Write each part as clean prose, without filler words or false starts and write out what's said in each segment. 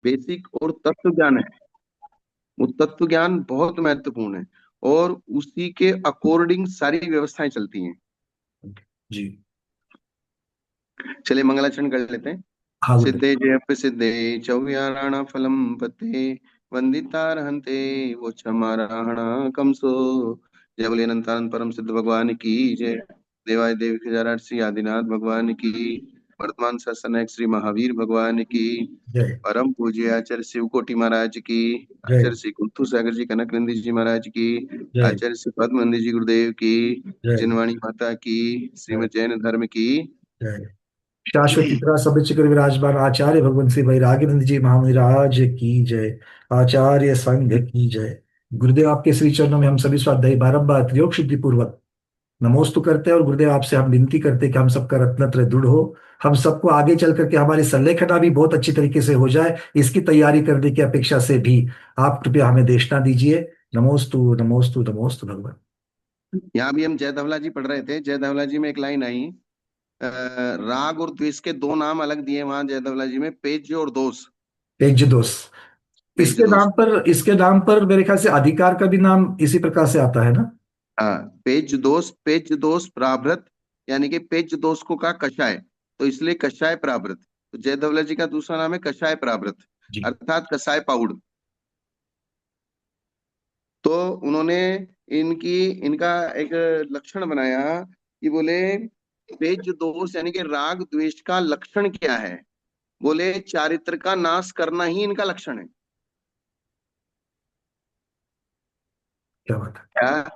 Basic और तत्व ज्ञान है, वो तत्व ज्ञान बहुत महत्वपूर्ण है, और उसी के अकॉर्डिंग सारी व्यवस्थाएं चलती हैं। जी। चलिए मंगलाचरण कर लेते हैं। हाँ गुरुदेव। सिद्धे जय प्रसिद्धे चौयाराणा फलम पते, वंदिता रहंते वो क्षमाराहणा कमसो। जय बोले अनंतानंद परम सिद्ध भगवान की जय। देवाय देव खजाराट श्री आदिनाथ भगवान की, वर्तमान सत्सनायक श्री महावीर भगवान की, जय। परम पूज्य आचार्य शिव कोटि महाराज की, जय। आचार्य श्री कुंथु सागर जी कनक नंदी जी महाराज की, जय। आचार्य श्री पद्म नंदी जी गुरुदेव की, जय। जिनवाणी माता की, जय। श्रीमद जैन धर्म की। जय। शाश्वत चित्रा सब चिकर विराजमान आचार्य भगवान श्री वैराग्यनंद जी महाराज की जय। आचार्य संघ की जय। गुरुदेव आपके श्री चरणों में हम सभी स्वाध्यायी बारंबार योग शुद्धि पूर्वक नमोस्तु करते हैं, और गुरुदेव आपसे हम विनती करते हैं कि हम सबका रत्नत्रय दृढ़ हो, हम सबको आगे चल करके हमारी संलेखना भी बहुत अच्छी तरीके से हो जाए, इसकी तैयारी करने की अपेक्षा से भी आप कृपया हमें देशना दीजिए। नमोस्तु नमोस्तु नमोस्तु भगवान। यहाँ भी हम जय धवला जी पढ़ रहे थे, जय धवला जी में एक लाइन आई, राग और द्वेष के दो नाम अलग दिए वहां जय धवला जी में, पेज और दोष। तेज दोष। पेज दोष, इसके नाम पर मेरे ख्याल से अधिकार का भी नाम इसी प्रकार से आता है ना। हाँ, पेज दोष प्राभृत, यानी कि पेज दोष को कहा कषाय, तो इसलिए कषाय प्राभृत। तो जय धवला जी का दूसरा नाम है कषाय प्राभृत, जी। अर्थात कषाय पाउड। तो उन्होंने इनकी इनका एक लक्षण बनाया कि बोले पेज दोष यानी कि राग द्वेष का लक्षण क्या है, बोले चारित्र का नाश करना ही इनका लक्षण है। क्या बात है। क्या?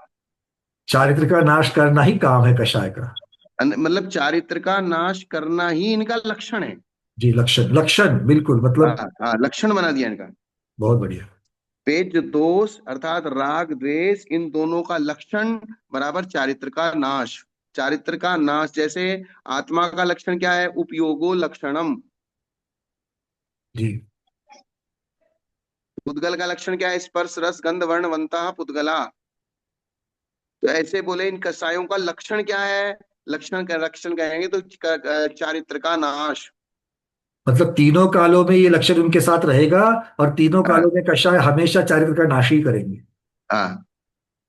चारित्र का नाश करना ही काम है कषाय का। मतलब चारित्र का नाश करना ही इनका लक्षण है। जी, लक्षण लक्षण बिल्कुल हाँ मतलब। हाँ, लक्षण बना दिया इनका। बहुत बढ़िया। पेज दोष अर्थात राग द्वेष, इन दोनों का लक्षण बराबर चारित्र का नाश। चारित्र का नाश, जैसे आत्मा का लक्षण क्या है, उपयोगो लक्षणम। जी। पुद्गल का लक्षण क्या है, स्पर्श रस गंध वर्ण वंता पुद्गला। तो ऐसे बोले इन कसायों का लक्षण क्या है, लक्षण का लक्षण कहेंगे तो चारित्र का नाश। मतलब तीनों कालों में ये लक्षण उनके साथ रहेगा, और तीनों हाँ कालों में कषाय हमेशा चारित्र का नाश ही करेंगे। हाँ,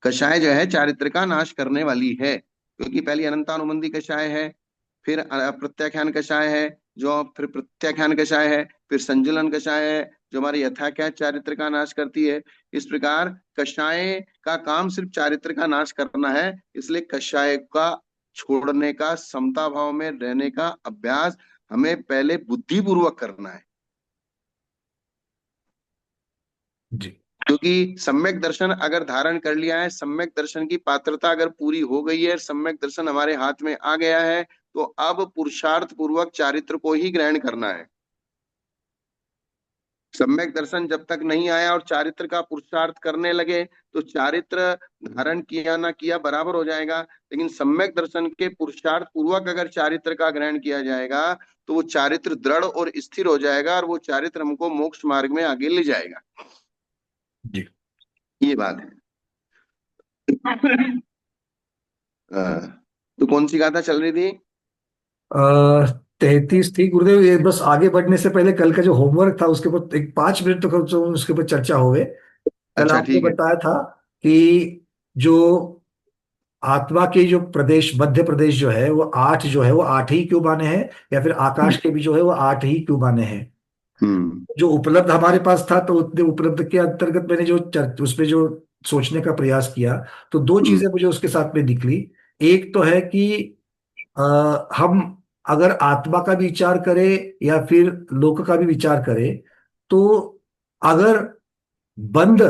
कषाय जो है चारित्र का नाश करने वाली है, क्योंकि पहली अनंतानुबंधी कषाय है, फिर प्रत्याख्यान कषाय है, जो फिर प्रत्याख्यान कषाय है, फिर संजुलन कषाय है, जो हमारे यथाख्यात चारित्र का नाश करती है। इस प्रकार कषाय का काम सिर्फ चारित्र का नाश करना है, इसलिए कषाय का छोड़ने का, समता भाव में रहने का अभ्यास हमें पहले बुद्धिपूर्वक करना है। जी। क्योंकि सम्यक दर्शन अगर धारण कर लिया है, सम्यक दर्शन की पात्रता अगर पूरी हो गई है, सम्यक दर्शन हमारे हाथ में आ गया है, तो अब पुरुषार्थ पूर्वक चारित्र को ही ग्रहण करना है। सम्यक दर्शन जब तक नहीं आया और चारित्र का पुरुषार्थ करने लगे, तो चारित्र धारण किया ना किया बराबर हो जाएगा। लेकिन सम्यक दर्शन के पुरुषार्थ पूर्वक अगर चारित्र का ग्रहण किया जाएगा, तो वो चारित्र दृढ़ और स्थिर हो जाएगा, और वो चारित्र हमको मोक्ष मार्ग में आगे ले जाएगा। जी। ये बात है। तो कौन सी गाथा चल रही थी? 33 थी गुरुदेव। ये बस आगे बढ़ने से पहले कल का जो होमवर्क था उसके ऊपर एक 5 मिनट तो कम से कम उसके ऊपर चर्चा होवे। कल अच्छा आपने ठीक है। बताया था कि जो आत्मा के जो प्रदेश, मध्य प्रदेश जो है वो 8 जो है वो 8 ही क्यों माने हैं, या फिर आकाश के भी जो है वो 8 ही क्यों माने हैं। हम्म जो उपलब्ध हमारे पास था, तो उतने उपलब्ध के अंतर्गत मैंने जो उसमें जो सोचने का प्रयास किया, तो दो हम्म चीजें मुझे उसके साथ में निकली। एक तो है कि हम अगर आत्मा का भी विचार करें या फिर लोक का भी विचार करें, तो अगर बंध,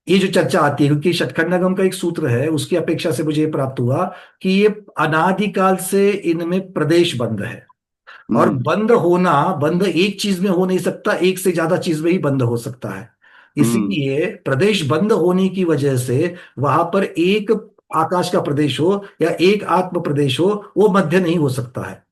ये जो चर्चा आती है, क्योंकि षटखंडागम का एक सूत्र है, उसकी अपेक्षा से मुझे ये प्राप्त हुआ कि ये अनादिकाल से इनमें प्रदेश बंध है। और हम्म बंद होना, बंद एक चीज में हो नहीं सकता, एक से ज्यादा चीज में ही बंद हो सकता है। हम्म इसीलिए प्रदेश बंद होने की वजह से वहां पर एक आकाश का प्रदेश हो या एक आत्म प्रदेश हो, वो मध्य नहीं हो सकता है।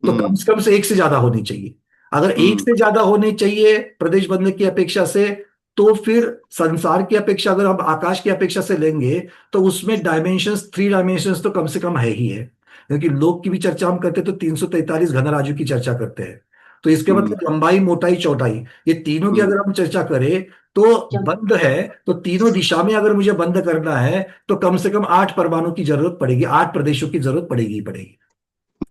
तो कम हम्म से कम से एक से ज्यादा होनी चाहिए। अगर एक हम्म से ज्यादा होनी चाहिए प्रदेश बंधन की अपेक्षा से, तो फिर संसार की अपेक्षा अगर हम आकाश की अपेक्षा से लेंगे, तो उसमें डायमेंशंस, 3 डायमेंशंस तो कम से कम है ही है। क्योंकि लोक की भी चर्चा हम करते हैं तो 343 घन राजू की चर्चा करते हैं। तो इसके हम्म, मतलब लंबाई, मोटाई, चौड़ाई, ये तीनों की हम्म, अगर हम चर्चा करें तो बंद है, तो तीनों दिशा में अगर मुझे बंद करना है तो कम से कम 8 परमाणु की जरूरत पड़ेगी, 8 प्रदेशों की जरूरत पड़ेगी ही पड़ेगी।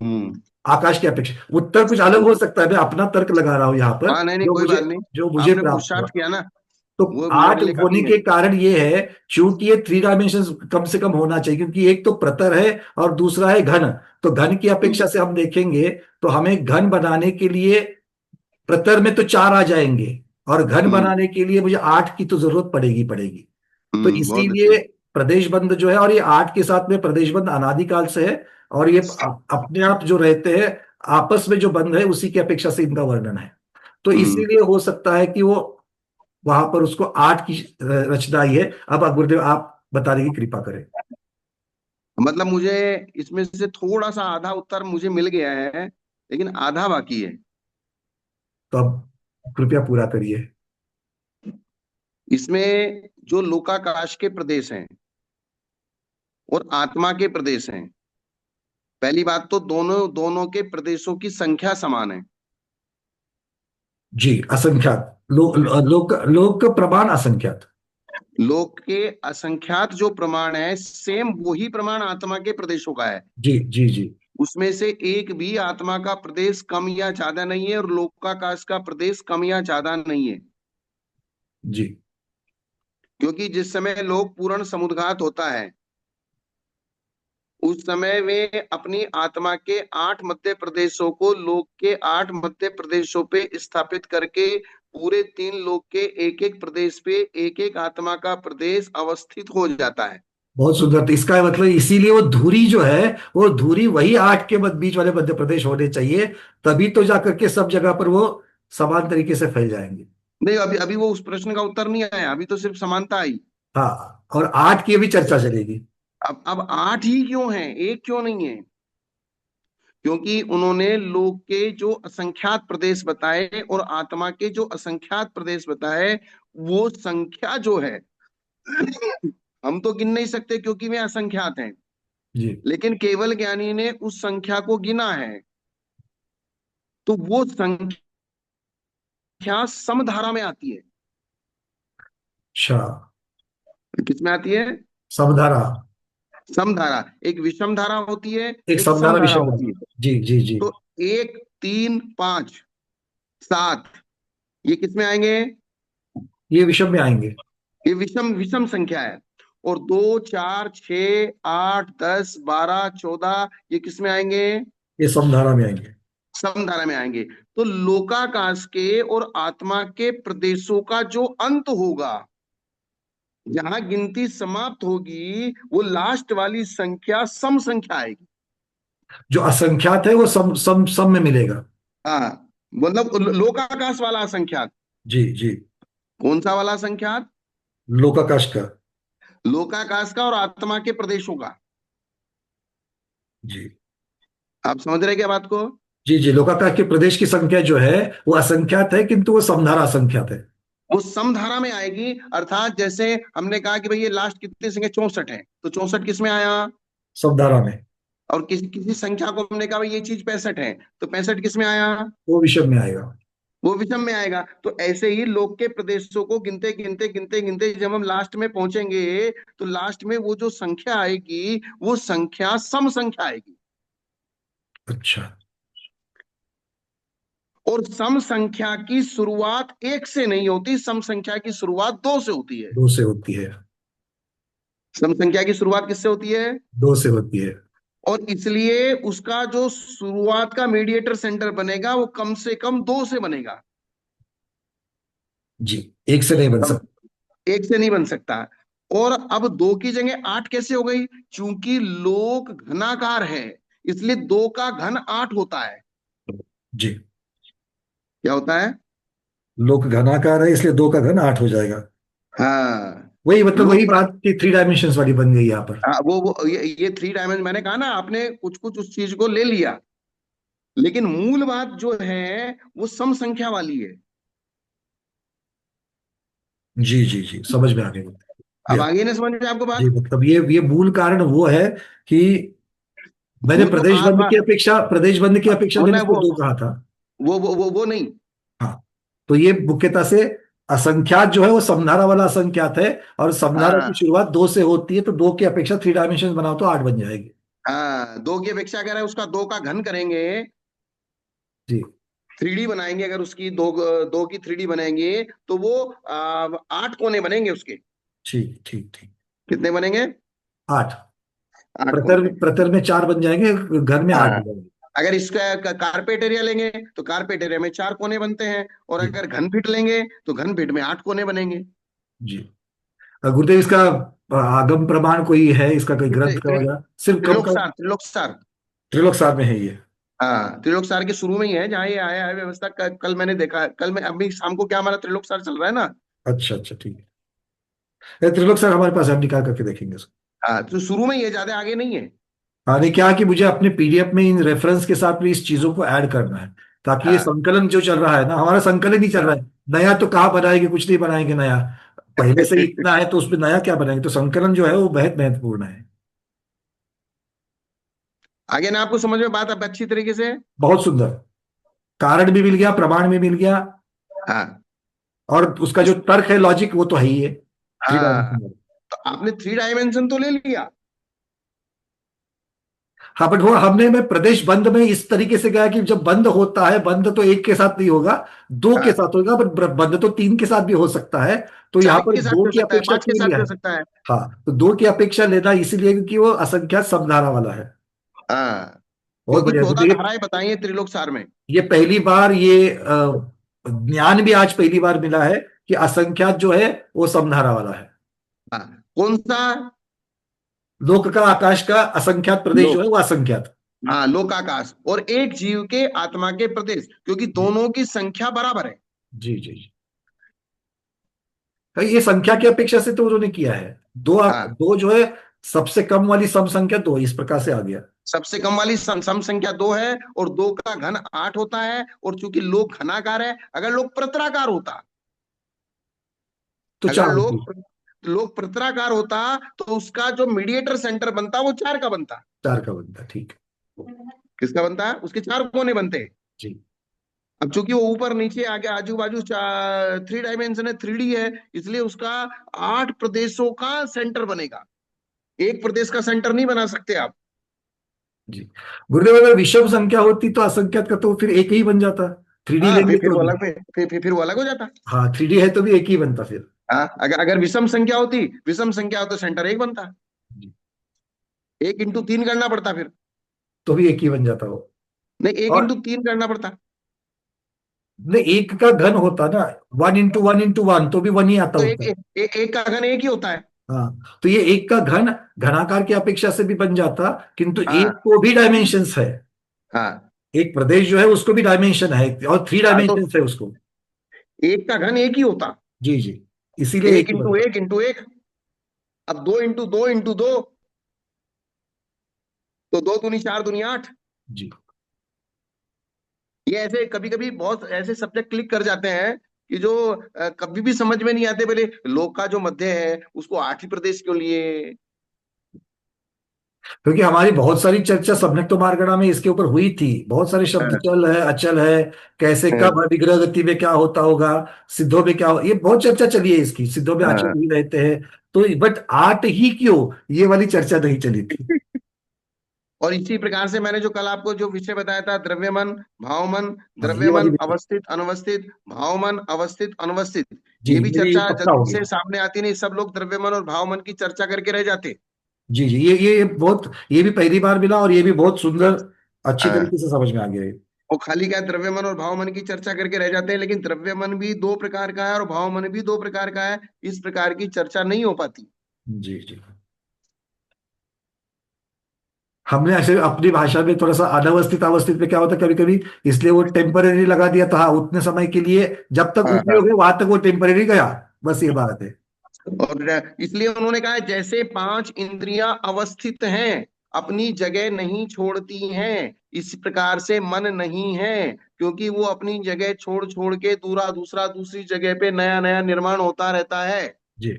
हम्म। आकाश की अपेक्षा उत्तर कुछ अलग हो सकता है, मैं अपना तर्क लगा रहा हूं यहाँ पर, हाँ, नहीं नहीं, जो कोई मुझे बात नहीं। जो मुझे आपने प्राप्त हुआ। पुरुषार्थ किया ना, तो वो आठ मेरे लिए होने काफी है। के कारण ये है, चूंकि ये 3 डायमेंशन कम से कम होना चाहिए, क्योंकि एक तो प्रतर है और दूसरा है घन। तो घन की हम्म, अपेक्षा से हम देखेंगे तो हमें घन बनाने के लिए प्रतर में तो 4 आ जाएंगे, और घन हम्म, बनाने के लिए मुझे 8 की तो जरूरत पड़ेगी पड़ेगी। तो बहुत अच्छे। इसीलिए प्रदेश बंद जो है, और ये 8 के साथ में प्रदेश बंद अनादिकाल से है, और ये अपने आप जो रहते हैं आपस में जो बंद है उसी की अपेक्षा से इनका वर्णन है। तो हम्म। इसीलिए हो सकता है कि वो वहां पर उसको 8 की रचना आई है। अब गुरुदेव आप बताने की कृपा करें। मतलब मुझे इसमें से थोड़ा सा आधा उत्तर मुझे मिल गया है, लेकिन आधा बाकी है। तो अब कृपया पूरा करिए। इसमें जो लोकाकाश के प्रदेश हैं और आत्मा के प्रदेश हैं, पहली बात तो दोनों दोनों के प्रदेशों की संख्या समान है। जी, असंख्यात, लोक का प्रमाण असंख्यात। लोक के असंख्यात जो प्रमाण है, सेम वही प्रमाण आत्मा के प्रदेशों का है। जी जी जी उसमें से एक भी आत्मा का प्रदेश कम या ज्यादा नहीं है, और लोकाकाश का प्रदेश कम या ज्यादा नहीं है। जी। क्योंकि जिस समय लोक पूर्ण समुद्घात होता है, उस समय वे अपनी आत्मा के 8 मध्य प्रदेशों को लोक के 8 मध्य प्रदेशों पे स्थापित करके पूरे 3 लोक के एक एक प्रदेश पे एक एक आत्मा का प्रदेश अवस्थित हो जाता है। बहुत सुंदर। तो इसका मतलब इसीलिए वो धुरी जो है, वो धुरी वही 8 के बीच वाले मध्य प्रदेश होने चाहिए, तभी तो जाकर के सब जगह पर वो समान तरीके से फैल जाएंगे। नहीं, अभी अभी वो उस प्रश्न का उत्तर नहीं आया, अभी तो सिर्फ समानता आई। हाँ, और 8 की भी चर्चा चलेगी। अब 8 ही क्यों है, एक क्यों नहीं है? क्योंकि उन्होंने लोक के जो असंख्यात प्रदेश बताए और आत्मा के जो असंख्यात प्रदेश बताए, वो संख्या जो है हम तो गिन नहीं सकते क्योंकि वे असंख्यात हैं। जी। लेकिन केवल ज्ञानी ने उस संख्या को गिना है, तो वो संख्या समधारा में आती है। अच्छा। किस में आती है? समधारा। समधारा। एक विषम धारा होती है, एक एक समधारा समधारा विषय होती धारा। है। जी जी जी। तो 1, 3, 5, 7, ये किस में आएंगे? ये विषय में आएंगे। ये विषम विषम संख्या है। और 2, 4, 6, 8, 10, 12, 14, ये किस में आएंगे? ये समधारा में आएंगे। समधारा में आएंगे। तो लोकाकाश के और आत्मा के प्रदेशों का जो अंत होगा, जहां गिनती समाप्त होगी, वो लास्ट वाली संख्या सम संख्या आएगी। जो असंख्यात है वो सम में मिलेगा। हाँ, मतलब लोकाकाश वाला असंख्यात। जी जी। कौन सा वाला संख्यात? लोकाकाश का। लोकाकाश का और आत्मा के प्रदेशों का। जी आप समझ रहे क्या बात को? जी जी। लोकाकाश के प्रदेश की संख्या जो है वो असंख्यात है, किंतु वो समधारा असंख्यात है। वो समधारा में आएगी। अर्थात जैसे हमने कहा कि भाई ये लास्ट कितनी संख्या 64 है, तो 64 किस में आया? समधारा में। और किसी किसी संख्या को हमने कहा भाई ये चीज 65 है, तो 65 किस में आया? वो विषय में आएगा। वो विषम में आएगा। तो ऐसे ही लोक के प्रदेशों को गिनते गिनते गिनते गिनते जब हम लास्ट में पहुंचेंगे, तो लास्ट में वो जो संख्या आएगी, वो संख्या सम संख्या आएगी। अच्छा। और सम संख्या की शुरुआत एक से नहीं होती, सम संख्या की शुरुआत दो से होती है। 2 से होती है। सम संख्या की शुरुआत किससे होती है? 2 से होती है। और इसलिए उसका जो शुरुआत का मीडिएटर सेंटर बनेगा, वो कम से कम दो से बनेगा। जी। एक से नहीं बन अब सकता। एक से नहीं बन सकता। और अब दो की जगह 8 कैसे हो गई? चूंकि लोक घनाकार है, इसलिए दो का घन 8 होता है। जी। क्या होता है? लोक घनाकार है, इसलिए 2 का घन 8 हो जाएगा। हाँ। वही मतलब वही लोक बड़ा। बात की 3 डायमेंशन वाली बन गई यहाँ पर। हाँ, वो ये 3 डायमेंशन, मैंने कहा ना, आपने कुछ कुछ उस चीज को ले लिया, लेकिन मूल बात जो है वो सम संख्या वाली है। जी जी जी, समझ में आ गई। अब या आगे ना समझ में आपको जी, बात? मतलब ये मूल कारण वो है कि मैंने वो जो प्रदेश बंद की अपेक्षा मैंने वो ना इसको वो 2 कहा था। वो नहीं। हाँ, तो ये मुख्यतः से असंख्यात जो है वो समनारा वाला असंख्यात है, और समनारा की हाँ शुरुआत दो से होती है, तो दो की अपेक्षा थ्री डायमेंशन बनाओ तो आठ बन जाएगी। हाँ, दो की अपेक्षा अगर है उसका दो का घन करेंगे, जी। थ्री डी बनाएंगे, अगर उसकी दो दो की थ्री डी बनाएंगे तो वो आठ कोने बनेंगे उसके। ठीक ठीक ठीक। कितने बनेंगे? आठ। आठ कोने प्रतर बनेंगे। प्रतर में चार बन जाएंगे, घर में आठ हाँ, हो जाएंगे। अगर इसका कारपेट एरिया लेंगे तो कारपेट एरिया में चार कोने बनते हैं, और जी अगर घन फीट लेंगे तो घन फीट में आठ कोने बनेंगे। जी। गुरुदेव, इसका आगम प्रमाण कोई है, इसका कोई ग्रंथ का वगैरह? सिर्फ कब का? त्रिलोकसार, त्रिलोकसार। त्रिलोक सार में है ये? हाँ, त्रिलोकसार के शुरू में ही है जहाँ ये आया है व्यवस्था। कल मैंने देखा, कल मैं अभी शाम को, क्या हमारा त्रिलोकसार चल रहा है ना। अच्छा अच्छा, ठीक है। त्रिलोक सार हमारे पास है, हम निकाल करके देखेंगे इसको। हाँ, तो शुरू में ही है, ज्यादा आगे नहीं है। हाँ, नहीं, क्या है कि मुझे अपने पीडीएफ में इन रेफरेंस के साथ भी इस चीजों को ऐड करना है, ताकि ये हाँ। संकलन जो चल रहा है ना, हमारा संकलन ही चल रहा है। नया तो कहाँ बनाएंगे, कुछ नहीं बनाएंगे नया। पहले से ही इतना है तो उसमें नया क्या बनाएंगे, तो संकलन जो है वो बेहद महत्वपूर्ण है। आगे ना आपको समझ में बात अब अच्छी तरीके से? बहुत सुंदर। कारण भी मिल गया, प्रमाण भी मिल गया, हाँ। और उसका जो तर्क है, लॉजिक, वो तो है ही है। थ्री हाँ, डायमेंशनल। तो आपने थ्री डायमेंशन तो ले लिया। हाँ, बट वो हमने में प्रदेश बंद में इस तरीके से गया कि जब बंद होता है, बंद तो एक के साथ नहीं होगा, दो के हाँ, साथ होगा, बट बंद तो तीन के साथ भी हो सकता है। तो यहाँ चार पर के साथ दो भी हो की सकता है, अपेक्षा पांच के क्यों साथ लिया भी हो है? सकता है। हाँ, तो दो की अपेक्षा लेना इसीलिए क्योंकि वो असंख्यात समधारा वाला है। हाँ, बहुत क्योंकि बढ़िया 14 गुरुदेव। धाराएं बताई हैं त्रिलोकसार में। ये पहली बार ये ज्ञान भी आज पहली बार मिला है कि असंख्यात जो है वो समधारा वाला है। हाँ, कौन सा? लोक का, आकाश का, असंख्यात प्रदेश जो लोक। है वो असंख्यात। हाँ, लोकाकाश और एक जीव के आत्मा के प्रदेश, क्योंकि जी दोनों की संख्या बराबर है। जी जी जी। तो ये संख्या की अपेक्षा से तो उन्होंने किया है। दो, हाँ, दो जो है सबसे कम वाली सम संख्या दो, इस प्रकार से आ गया। सबसे कम वाली सम संख्या दो है, और दो का घन आठ होता है, और चूंकि लोक घनाकार है, अगर लोक प्रत्राकार होता, तो अगर चार होती। लोक प्रत्राकार होता तो उसका जो मीडिएटर सेंटर बनता वो चार का बनता। चार का बनता, ठीक है। किसका बनता है? उसके चार कोने बनते। जी अब चूंकि वो ऊपर नीचे आगे आजू बाजू थ्री डायमेंशन है, थ्री डी है, इसलिए उसका आठ प्रदेशों का सेंटर बनेगा। एक प्रदेश का सेंटर नहीं बना सकते आप। जी। गुरुदेव, अगर विषम संख्या होती तो असंख्यात का तो फिर एक ही बन जाता। थ्री डी हाँ, लेंगे फिर तो वो भी। अलग, फिर वो अलग हो जाता। हाँ, थ्री डी है तो भी एक ही बनता फिर। हाँ, अगर अगर विषम संख्या होती, विषम संख्या हो तो सेंटर एक बनता। जी। एक इंटू तीन करना पड़ता फिर। तो भी एक ही बन जाता वो। नहीं, एक और इंटू तीन करना पड़ता। नहीं, एक का घन होता ना, वन इंटू वन तो भी वन ही आता तो होता। एक का घन एक ही होता है। हाँ, तो ये एक का घन घनाकार की अपेक्षा से भी बन जाता, किंतु एक हाँ। को भी डायमेंशंस है। हाँ। एक प्रदेश जो है उसको भी डायमेंशन है, और थ्री हाँ, तो डायमेंशन है उसको। एक का घन एक ही होता। जी जी। इसीलिए एक एक ही इंटू बनता। एक इंटू एक। अब दो इंटू दो इंटू दो, तो दो दूनी चार दूनी आठ। जी ये ऐसे कभी कभी बहुत ऐसे सब्जेक्ट क्लिक कर जाते हैं कि जो कभी भी समझ में नहीं आते। पहले लोक का जो मध्य है उसको आठ ही प्रदेश क्यों लिए? क्योंकि हमारी बहुत सारी चर्चा सम्यक तो मार्गणा में इसके ऊपर हुई थी, बहुत सारे शब्द, हाँ, चल है, अचल है, कैसे, कब हाँ, विग्रह गति में क्या होता होगा, सिद्धों में क्या हो, ये बहुत चर्चा चली है इसकी, सिद्धों में अचल हाँ। ही रहते हैं। तो बट आठ ही क्यों, ये वाली चर्चा नहीं चली थी। और इसी प्रकार से मैंने जो कल आपको जो विषय बताया था, द्रव्यमन, भावमन, हाँ, ये वाली द्रव्यमन भी। अवस्थित अनवस्थित, भावमन अवस्थित अनवस्थित, जी, ये भी मेरे ये चर्चा पक्का हो जल्दी गया। से सामने आती नहीं। सब लोग द्रव्यमन और भावमन की चर्चा करके रह जाते। जी जी, ये बहुत, ये भी पहली बार मिला, और ये भी बहुत सुंदर, अच्छी हाँ, तरीके से समझ में आ गया ये। वो खाली क्या द्रव्यमन और भावमन की चर्चा करके रह जाते हैं, लेकिन द्रव्यमन भी दो प्रकार का है और भावमन भी दो प्रकार का है। इस प्रकार की चर्चा नहीं हो पाती। जी जी। हमने ऐसे अपनी भाषा में थोड़ा सा अनवस्थित अवस्थित में क्या होता है कभी कभी, इसलिए वो टेम्परेरी लगा दिया था, हाँ, उतने समय के लिए, जब तक हाँ, हाँ। उपयोग है वहां तक वो टेम्परेरी गया, बस ये बात है। और इसलिए उन्होंने कहा है, जैसे पांच इंद्रियां अवस्थित हैं, अपनी जगह नहीं छोड़ती हैं, इस प्रकार से मन नहीं है, क्योंकि वो अपनी जगह छोड़ छोड़ के दूसरा दूसरा दूसरी जगह पे नया नया निर्माण होता रहता है। जी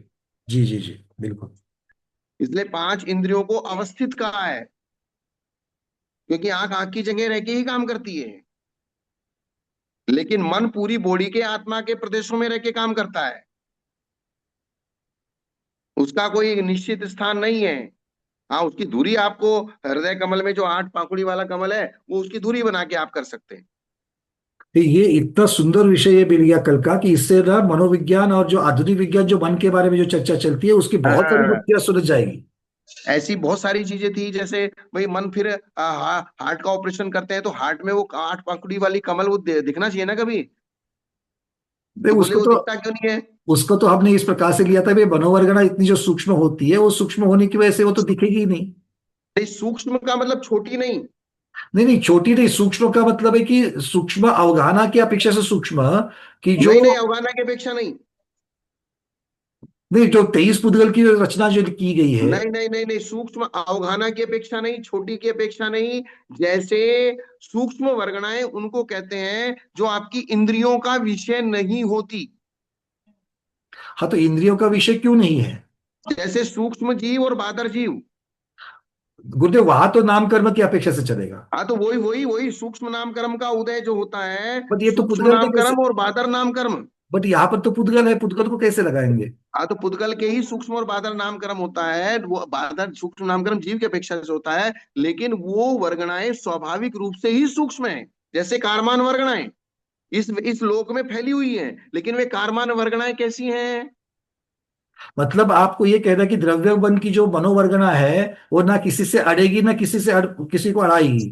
जी जी जी, बिल्कुल। इसलिए पांच इंद्रियों को अवस्थित कहा है, क्योंकि आंख आंख की जगह रह के ही काम करती है। लेकिन मन पूरी बॉडी के आत्मा के प्रदेशों में रह के काम करता है, उसका कोई निश्चित स्थान नहीं है। हाँ, उसकी दूरी आपको हृदय कमल में जो 8 पाखुड़ी वाला कमल है वो उसकी दूरी बना के आप कर सकते हैं। तो ये इतना सुंदर विषय ये मिल गया कल का कि इससे ना मनोविज्ञान और जो आधुनिक विज्ञान जो मन के बारे में जो चर्चा चलती है उसकी बहुत सारी हाँ, युक्तियां सुलझ जाएगी। ऐसी बहुत सारी चीजें थी, जैसे भाई मन फिर हार्ट का ऑपरेशन करते हैं तो हार्ट में वो 8 पाखुड़ी वाली कमल वो दिखना चाहिए ना कभी। भाई तो बोले वो दिखता क्यों नहीं है? उसको तो हमने इस प्रकार से लिया था भाई, मनोवर्गणा इतनी जो सूक्ष्म होती है, वो सूक्ष्म होने की वजह से वो तो दिखेगी ही नहीं। नहीं, सूक्ष्म का मतलब छोटी नहीं। नहीं नहीं, छोटी नहीं, सूक्ष्म का मतलब है कि सूक्ष्म अवगाहना की अपेक्षा से सूक्ष्म, कि जो, नहीं नहीं, अवगाहना की अपेक्षा नहीं। नहीं, जो 23 पुद्गल की रचना जो की गई है। नहीं नहीं नहीं नहीं, सूक्ष्म अवगाहना की अपेक्षा नहीं, छोटी की अपेक्षा नहीं। जैसे सूक्ष्म वर्गणाएं उनको कहते हैं जो आपकी इंद्रियों का विषय नहीं होती। हाँ, तो इंद्रियों का विषय क्यों नहीं है? जैसे सूक्ष्म जीव और बादर जीव। गुरुदेव, वहां तो नाम कर्म की अपेक्षा से चलेगा। हाँ, तो वही वही वही सूक्ष्म नाम कर्म का उदय जो होता है, बट ये तो सूक्ष्म पुद्गल में नाम कैसे? कर्म और बादर नाम कर्म। बट यहाँ पर तो पुद्गल है, पुद्गल को कैसे लगाएंगे? हाँ, तो पुद्गल के ही सूक्ष्म और बादर नाम कर्म होता है, वो बादर सूक्ष्म नाम कर्म जीव की अपेक्षा से होता है। लेकिन वो वर्गणाएं स्वाभाविक रूप से ही सूक्ष्म है। जैसे कारमान वर्गणाएं इस लोक में फैली हुई हैं, लेकिन वे कारमान वर्गणाएं कैसी हैं? मतलब आपको ये कहना है कि द्रव्य बन की जो मनोवर्गना है वो ना किसी से अड़ेगी, ना किसी को अड़ाएगी।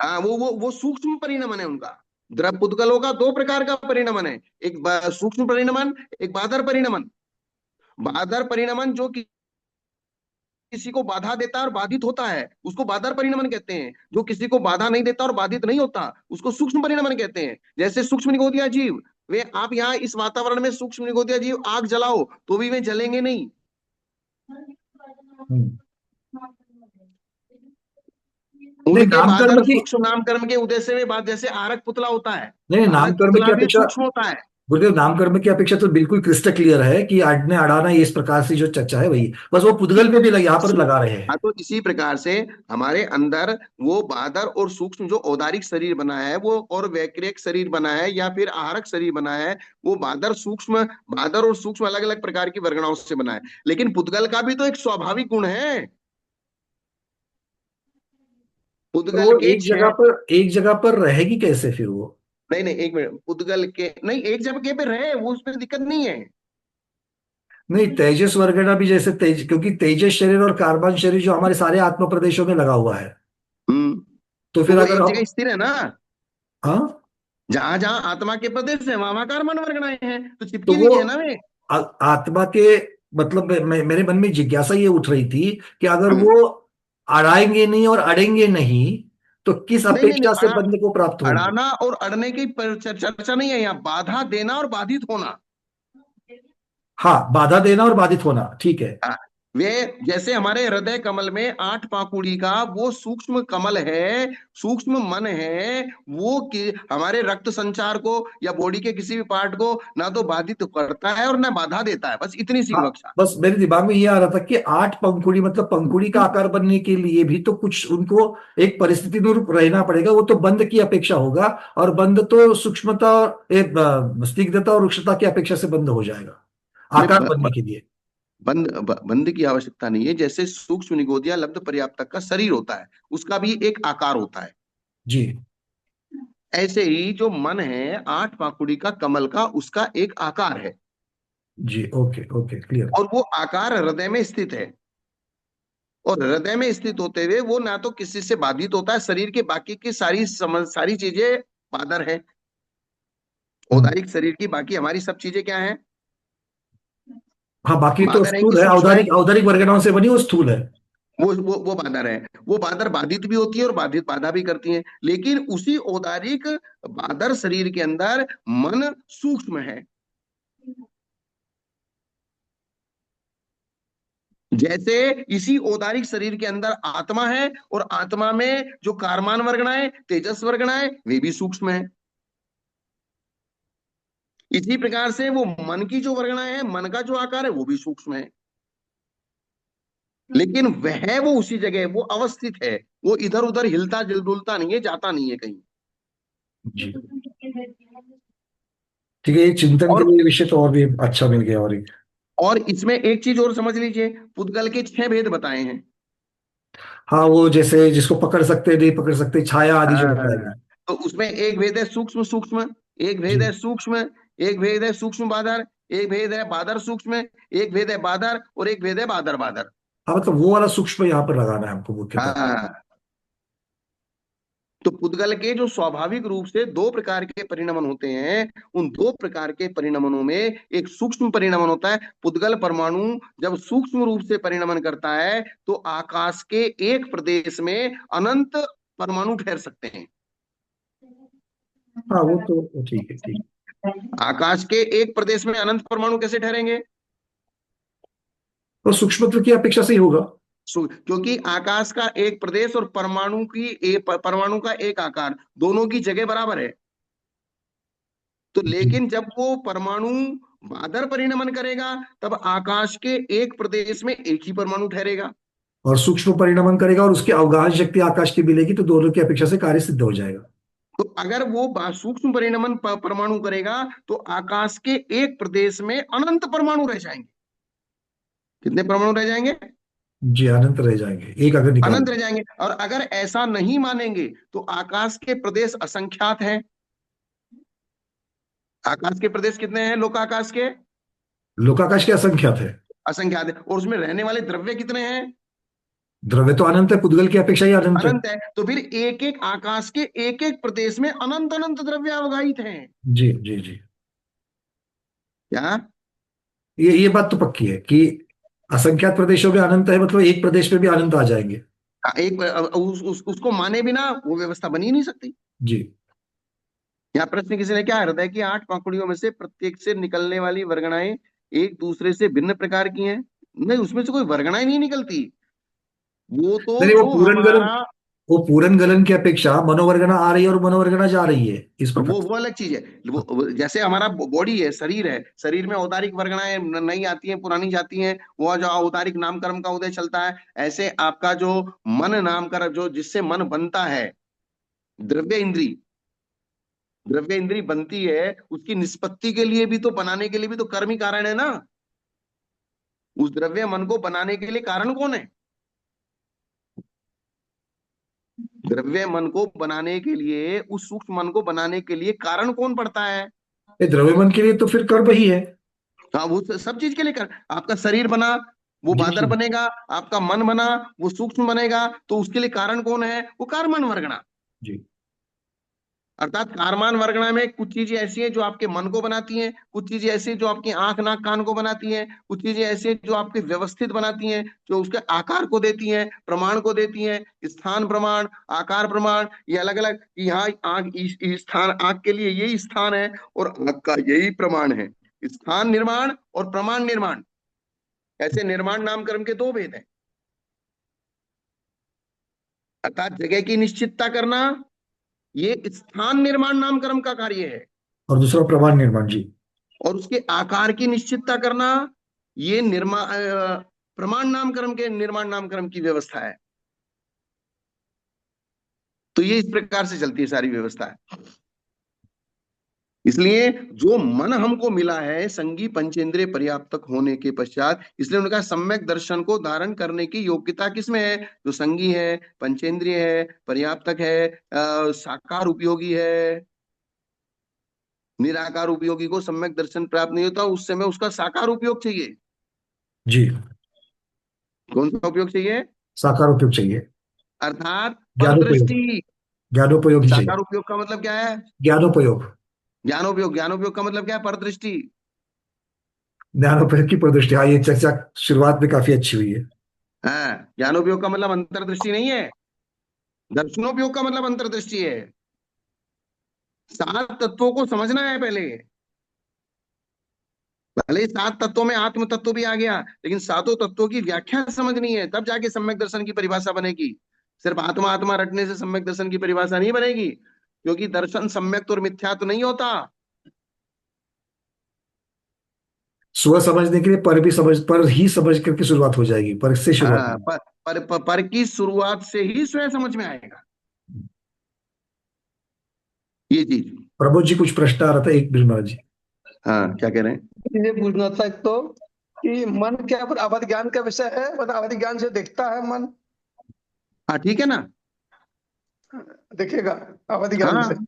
वो सूक्ष्म परिणमन है उनका। द्रव पुद्गलों का 2 प्रकार का परिणमन है, एक सूक्ष्म परिणमन, एक बादर परिणमन। बादर परिणमन जो किसी को बाधा देता है और बाधित होता है उसको बादर परिणमन कहते हैं। जो किसी को बाधा नहीं देता और बाधित नहीं होता उसको सूक्ष्म परिणमन कहते हैं। जैसे सूक्ष्म निगोदिया जीव, वे आप यहाँ इस वातावरण में सूक्ष्म निगोदिया जीव आग जलाओ तो भी वे जलेंगे नहीं। हम्म। नहीं, उनके नामकर्म बादर की, सूक्ष्म नाम कर्म के उदय से वे बात, जैसे आरक पुतला होता है, नहीं, आरक नामकर्म की पुतला भी अपेक्षा, सूक्ष्म होता है। गुरुदेव, नामकर्म की अपेक्षा तो बिल्कुल क्रिस्टल क्लियर है कि अड़ने अड़ाना, ये इस प्रकार से जो चर्चा है वही, बस वो पुद्गल पे भी यहाँ पर लगा रहे हाँ, हैं। तो इसी प्रकार से हमारे अंदर वो बादर और सूक्ष्म जो औदारिक शरीर बना है वो, और वैक्रियक शरीर बना है या फिर आहारक शरीर बना है, वो बादर और सूक्ष्म अलग अलग प्रकार की वर्गणाओं से बना है। लेकिन पुद्गल का भी तो एक स्वाभाविक गुण है। पर पुद्गल वो के छह, एक जगह पर रहेगी कैसे फिर वो? नहीं नहीं, एक मिनट, पुद्गल के नहीं, एक जगह पे रहे वो, उसमें दिक्कत नहीं है। नहीं, तेजस वर्गना भी जैसे क्योंकि तेजस शरीर और कार्बन शरीर जो हमारे सारे आत्म प्रदेशों में लगा हुआ है, हम्म। तो तो फिर वो अगर एक हम, जगह स्थिर है ना। हाँ, जहां जहां आत्मा के प्रदेश है वहां वहां कर्मण वर्गणाएं हैं, तो तो चिपकी वो हुई है ना वे। आत्मा के, मतलब मेरे मन में जिज्ञासा ये उठ रही थी कि अगर हम्म। वो अड़ाएंगे नहीं और अड़ेंगे नहीं, तो किस नहीं नहीं नहीं, अपेक्षा से बंधन को प्राप्त होंगे? अड़ाना और अड़ने की चर्चा नहीं है यहाँ, बाधा देना और बाधित होना। हाँ, बाधा देना और बाधित होना, ठीक है। हाँ, वे जैसे हमारे हृदय कमल में 8 पाखुड़ी का वो सूक्ष्म कमल है, सूक्ष्म मन है, वो कि हमारे रक्त संचार को या बॉडी के किसी भी पार्ट को ना तो बाधित करता है और ना बाधा देता है, बस इतनी सी हाँ, विवक्षा। बस मेरे दिमाग में ये आ रहा था कि 8 पंखुड़ी मतलब पंखुड़ी का आकार बनने के लिए भी तो कुछ उनको एक परिस्थिति अनुरूप रहना पड़ेगा, वो तो बंध की अपेक्षा होगा। और बंध तो सूक्ष्मता, एक स्निग्धता और रुक्षता की अपेक्षा से बंध हो जाएगा नहीं, आकार बनने के लिए। बंद की आवश्यकता नहीं है। जैसे सूक्ष्म निगोदिया लब्ध पर्याप्तक का शरीर होता है, उसका भी एक आकार होता है। जी। ऐसे ही जो मन है 8 पाखुड़ी का कमल का, उसका एक आकार है। जी, ओके ओके, क्लियर। और वो आकार हृदय में स्थित है। और हृदय में स्थित होते हुए वो ना तो किसी से बाधित होता है, शरीर के बाकी की सारी चीजें बादर है। हम्म। औदारिक शरीर की बाकी हमारी सब चीजें क्या है? हाँ, बाकी तो बादर है कि स्थूल है, सूक्ष्म है? औदारिक औदारिक वर्गनाओं से बनी वो स्थूल है। वो बादर है। वो बादर बाधित भी होती है और बाधित बाधा भी करती है, लेकिन उसी औदारिक बादर शरीर के अंदर मन सूक्ष्म है। जैसे इसी औदारिक शरीर के अंदर आत्मा है, और आत्मा में जो कारमान वर्गणाएं, तेजस वर्गणाएं, वे भी सूक्ष्म है। इसी प्रकार से वो मन की जो वर्गणाएं है, मन का जो आकार है वो भी सूक्ष्म है। लेकिन वह वो उसी जगह वो अवस्थित है। वो इधर उधर हिलता डुलता नहीं है, जाता नहीं है कहीं। जी। ठीक है, ये चिंतन के और लिए विषय तो और भी अच्छा मिल गया। और एक, इसमें एक चीज और समझ लीजिए, पुद्गल के 6 भेद बताए हैं। हाँ, वो जैसे जिसको पकड़ सकते नहीं पकड़ सकते, छाया आदि जो बताया हाँ, गया। तो उसमें एक भेद है सूक्ष्म सूक्ष्म, एक भेद जी। है सूक्ष्म, एक भेद है सूक्ष्म बादर, एक भेद है बादर सूक्ष्म, एक भेद है बादर, और एक भेद है बादर बादर। हाँ, मतलब वो वाला सूक्ष्म यहाँ पर लगाना है हमको मुख्यतः। हाँ, तो पुद्गल के जो स्वाभाविक रूप से 2 प्रकार के परिणमन होते हैं, उन 2 प्रकार के परिणमनों में एक सूक्ष्म परिणमन होता है। पुद्गल परमाणु जब सूक्ष्म रूप से परिणमन करता है तो आकाश के एक प्रदेश में अनंत परमाणु ठहर सकते हैं। हाँ, वो तो ठीक है, ठीक। आकाश के एक प्रदेश में अनंत परमाणु कैसे ठहरेंगे? तो सूक्ष्मत्व की अपेक्षा से ही होगा। क्योंकि आकाश का एक प्रदेश और परमाणु का एक आकार, दोनों की जगह बराबर है। तो जी। लेकिन जब वो परमाणु बादर परिणमन करेगा, तब आकाश के एक प्रदेश में एक ही परमाणु ठहरेगा। और सूक्ष्म परिणमन करेगा और उसकी अवगाहन शक्ति आकाश की मिलेगी, तो दोनों की अपेक्षा से कार्य सिद्ध हो जाएगा। तो अगर वो सूक्ष्म परिणमन परमाणु करेगा, तो आकाश के एक प्रदेश में अनंत परमाणु रह जाएंगे। कितने परमाणु रह जाएंगे? जी, अनंत रह जाएंगे एक अगर निकाल। अनंत रह जाएंगे। और अगर ऐसा नहीं मानेंगे तो आकाश के प्रदेश असंख्यात हैं। आकाश के प्रदेश कितने हैं लोकाकाश के? लोकाकाश के असंख्यात है। असंख्यात है। और उसमें रहने वाले द्रव्य कितने हैं? द्रव्य तो अनंत है, पुद्गल की अपेक्षा ही अनंत है। अनंत है। तो फिर एक एक आकाश के एक एक प्रदेश में अनंत अनंत द्रव्य अवगाहित हैं। जी जी जी। क्या? ये बात तो पक्की है कि असंख्यात प्रदेशों में अनंत है, मतलब एक प्रदेश में भी अनंत आ जाएंगे। एक उसको माने बिना वो व्यवस्था बनी ही नहीं सकती। जी। यहाँ प्रश्न किसी ने क्या है कि 8 पंखुड़ियों में से प्रत्येक से निकलने वाली वर्गणाएं एक दूसरे से भिन्न प्रकार की हैं। नहीं, उसमें से कोई वर्गणाएं नहीं निकलती। वो तो नहीं, जो हमारा, वो पूरन गलन की अपेक्षा मनोवर्गना आ रही है और मनोवर्गना जा रही है इस प्रकार से। वो अलग चीज है। जैसे हमारा बॉडी है, शरीर है, शरीर में औदारिक वर्गणाएं नई आती हैं, पुरानी जाती हैं, वो जो औदारिक नामकर्म का उदय चलता है। ऐसे आपका जो मन नामकर्म, जो जिससे मन बनता है, द्रव्य इंद्री, द्रव्य इंद्री बनती है, उसकी निष्पत्ति के लिए भी तो, बनाने के लिए भी तो कर्म ही कारण है ना। उस द्रव्य मन को बनाने के लिए कारण कौन है? द्रव्य मन को बनाने के लिए, उस सूक्ष्म मन को बनाने के लिए कारण कौन पड़ता है? ये द्रव्यमन के लिए तो फिर कर्म ही है। हाँ, वो सब चीज के लिए कर, आपका शरीर बना, वो जी बादर जी बनेगा। आपका मन बना, वो सूक्ष्म बनेगा। तो उसके लिए कारण कौन है? वो कारमान वर्गना। जी। अर्थात कारमान वर्गना में कुछ चीजें ऐसी हैं जो आपके मन को बनाती हैं, कुछ चीजें ऐसी हैं जो आपकी आंख नाक कान को बनाती हैं, कुछ चीजें ऐसी हैं जो आपके व्यवस्थित बनाती हैं, जो उसके आकार को देती हैं, प्रमाण को देती हैं। स्थान प्रमाण, आकार प्रमाण, ये अलग अलग। यहाँ आंख, इस स्थान, आंख के लिए यही स्थान है और आंख का यही प्रमाण है। स्थान निर्माण और प्रमाण निर्माण, ऐसे निर्माण नामकर्म के 2 भेद हैं। अर्थात जगह की निश्चितता करना, ये स्थान निर्माण नामकर्म का कार्य है। और दूसरा प्रमाण निर्माण। जी। और उसके आकार की निश्चितता करना, ये प्रमाण नामकर्म के, निर्माण नामकर्म की व्यवस्था है। तो ये इस प्रकार से चलती है सारी व्यवस्था है। इसलिए जो मन हमको मिला है संगी पंचेंद्रिय पर्याप्तक होने के पश्चात, इसलिए उन्होंने कहा सम्यक दर्शन को धारण करने की योग्यता किसमें है? जो संगी है, पंचेंद्रिय है, पर्याप्तक है, साकार उपयोगी है। निराकार उपयोगी को सम्यक दर्शन प्राप्त नहीं होता, उस समय उसका साकार उपयोग चाहिए। जी। कौन सा उपयोग चाहिए? साकार उपयोग चाहिए। अर्थात ज्ञानोपयोग। परदृष्टि। ज्ञानोपयोग ही चाहिए। साकार उपयोग का मतलब क्या है? ज्ञानोपयोग। ज्ञानोपयोग। ज्ञानोपयोग का मतलब क्या है? परदृष्टि। ज्ञानोपयोग की प्रदृष्टि, हाँ, ये चर्चा शुरुआत में काफी अच्छी हुई है। हाँ, ज्ञानोपयोग का मतलब अंतर्दृष्टि नहीं है। दर्शनोपयोग का मतलब अंतर्दृष्टि है। 7 तत्वों को समझना है पहले। भले ही 7 तत्वों में आत्म तत्व भी आ गया, लेकिन 7 तत्वों की व्याख्या समझनी है, तब जाके सम्यक दर्शन की परिभाषा बनेगी। सिर्फ आत्मा आत्मा रटने से सम्यक दर्शन की परिभाषा नहीं बनेगी, क्योंकि दर्शन सम्यक और मिथ्या तो नहीं होता। स्व समझने के लिए पर भी समझ, पर ही समझ करके शुरुआत हो जाएगी, पर से शुरुआत हाँ, होगी। पर की शुरुआत से ही स्वयं समझ में आएगा ये चीज। प्रमोद जी, कुछ प्रश्न आ रहा था, एक मिनट महाराज जी। हाँ, क्या कह रहे हैं? ये पूछना था एक तो कि मन क्या अवधि ज्ञान का विषय है, मतलब अवधि ज्ञान से दिखता है मन, हाँ, ठीक है ना। दिखेगा अवधि ज्ञान से। हाँ,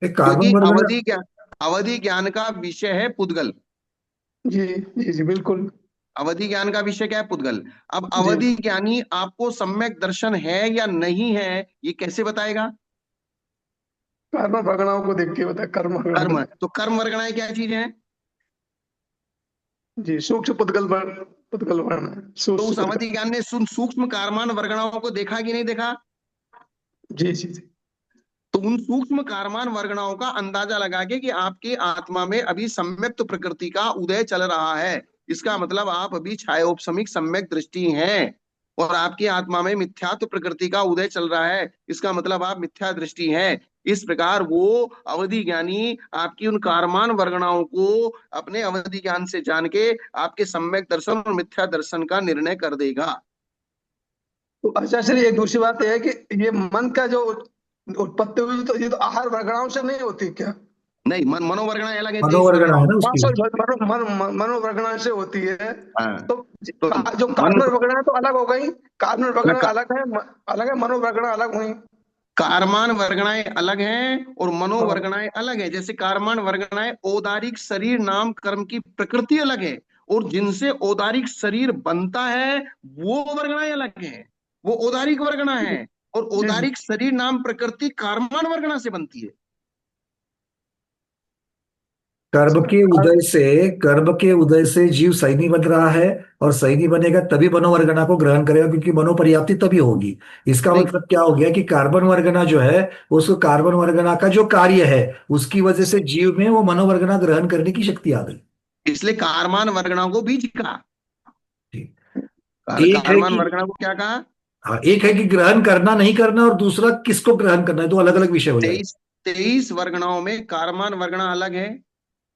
एक क्योंकि कार्बन वगैरह। अवधि ज्ञान का विषय है पुद्गल। जी जी जी बिल्कुल। अवधि ज्ञान का विषय क्या है? पुद्गल। अब जी, अवधि ज्ञानी आपको सम्यक दर्शन है या नहीं है, ये कैसे बताएगा? कर्म भगणाओं को देख के बता, कर्म कर्म। भगण। तो कर्म वर्गणाएं क्या चीज है? जी, सूक्ष्म पुद्गल वर्ण, पुद्गल वर्ण है, तो सूक्ष्म उस पुद्गल। अवधि ज्ञान ने सूक्ष्म कारमान वर्गणाओं को देखा कि नहीं देखा? जी जी जी। तो उन सूक्ष्म कारमान वर्गणाओं का अंदाजा लगा के कि आपकी आत्मा में अभी सम्यक्त प्रकृति का उदय चल रहा है, इसका मतलब आप अभी छायोपशमिक सम्यक दृष्टि हैं। और आपकी आत्मा में मिथ्यात्व प्रकृति का उदय चल रहा है, इसका मतलब आप मिथ्या दृष्टि हैं। इस प्रकार वो अवधि ज्ञानी आपकी उन कारमान वर्गणाओं को अपने अवधि ज्ञान से जान के आपके सम्यक दर्शन और मिथ्या दर्शन का निर्णय कर देगा। तो अच्छा चलिए, एक दूसरी बात यह है कि ये मन का जो उत्पत्ति हुई, तो ये तो आहार वर्गणाओं से नहीं होती क्या? नहीं, मनोवर्गणाएं अलग है, 23 मनोवर्गणा है वर्गणाओं। ना हाँ उसकी। सर, मनोवर्गणा से होती है। हाँ। तो तो जो मन कार्बन वर्गणा तो अलग हो गई, कार्बन वर्गणा का, अलग है, अलग है, मनोवर्गणा अलग हुई। कारमान वर्गणाएं अलग हैं और हाँ मनोवर्गणाएं अलग है। जैसे कारमान वर्गणाएं औदारिक शरीर नाम कर्म की प्रकृति अलग है, और जिनसे औदारिक शरीर बनता है वो वर्गणाएं अलग है, वो औदारिक वर्गणा है। और जी जी। औदारिक शरीर नाम प्रकृति कारमान वर्गणा से बनती है। कर्म के उदय से जीव सैनी बन रहा है, और सैनी बनेगा तभी मनोवर्गना को ग्रहण करेगा, क्योंकि मनोपर्याप्ति तभी होगी। इसका नहीं, मतलब क्या हो गया कि कार्बन वर्गना जो है, उसको कार्बन वर्गना का जो कार्य है उसकी वजह से जीव में वो मनोवर्गना ग्रहण करने की शक्ति आ गई। इसलिए कारमान वर्गणा को बीज कहा। ठीक। एक है कारमान कि, वर्गणा को क्या कहा? हाँ, एक है कि ग्रहण करना नहीं करना, और दूसरा किसको ग्रहण करना है, तो अलग अलग विषय हो जाए। 23 वर्गणाओं में कारमान वर्गणा अलग है।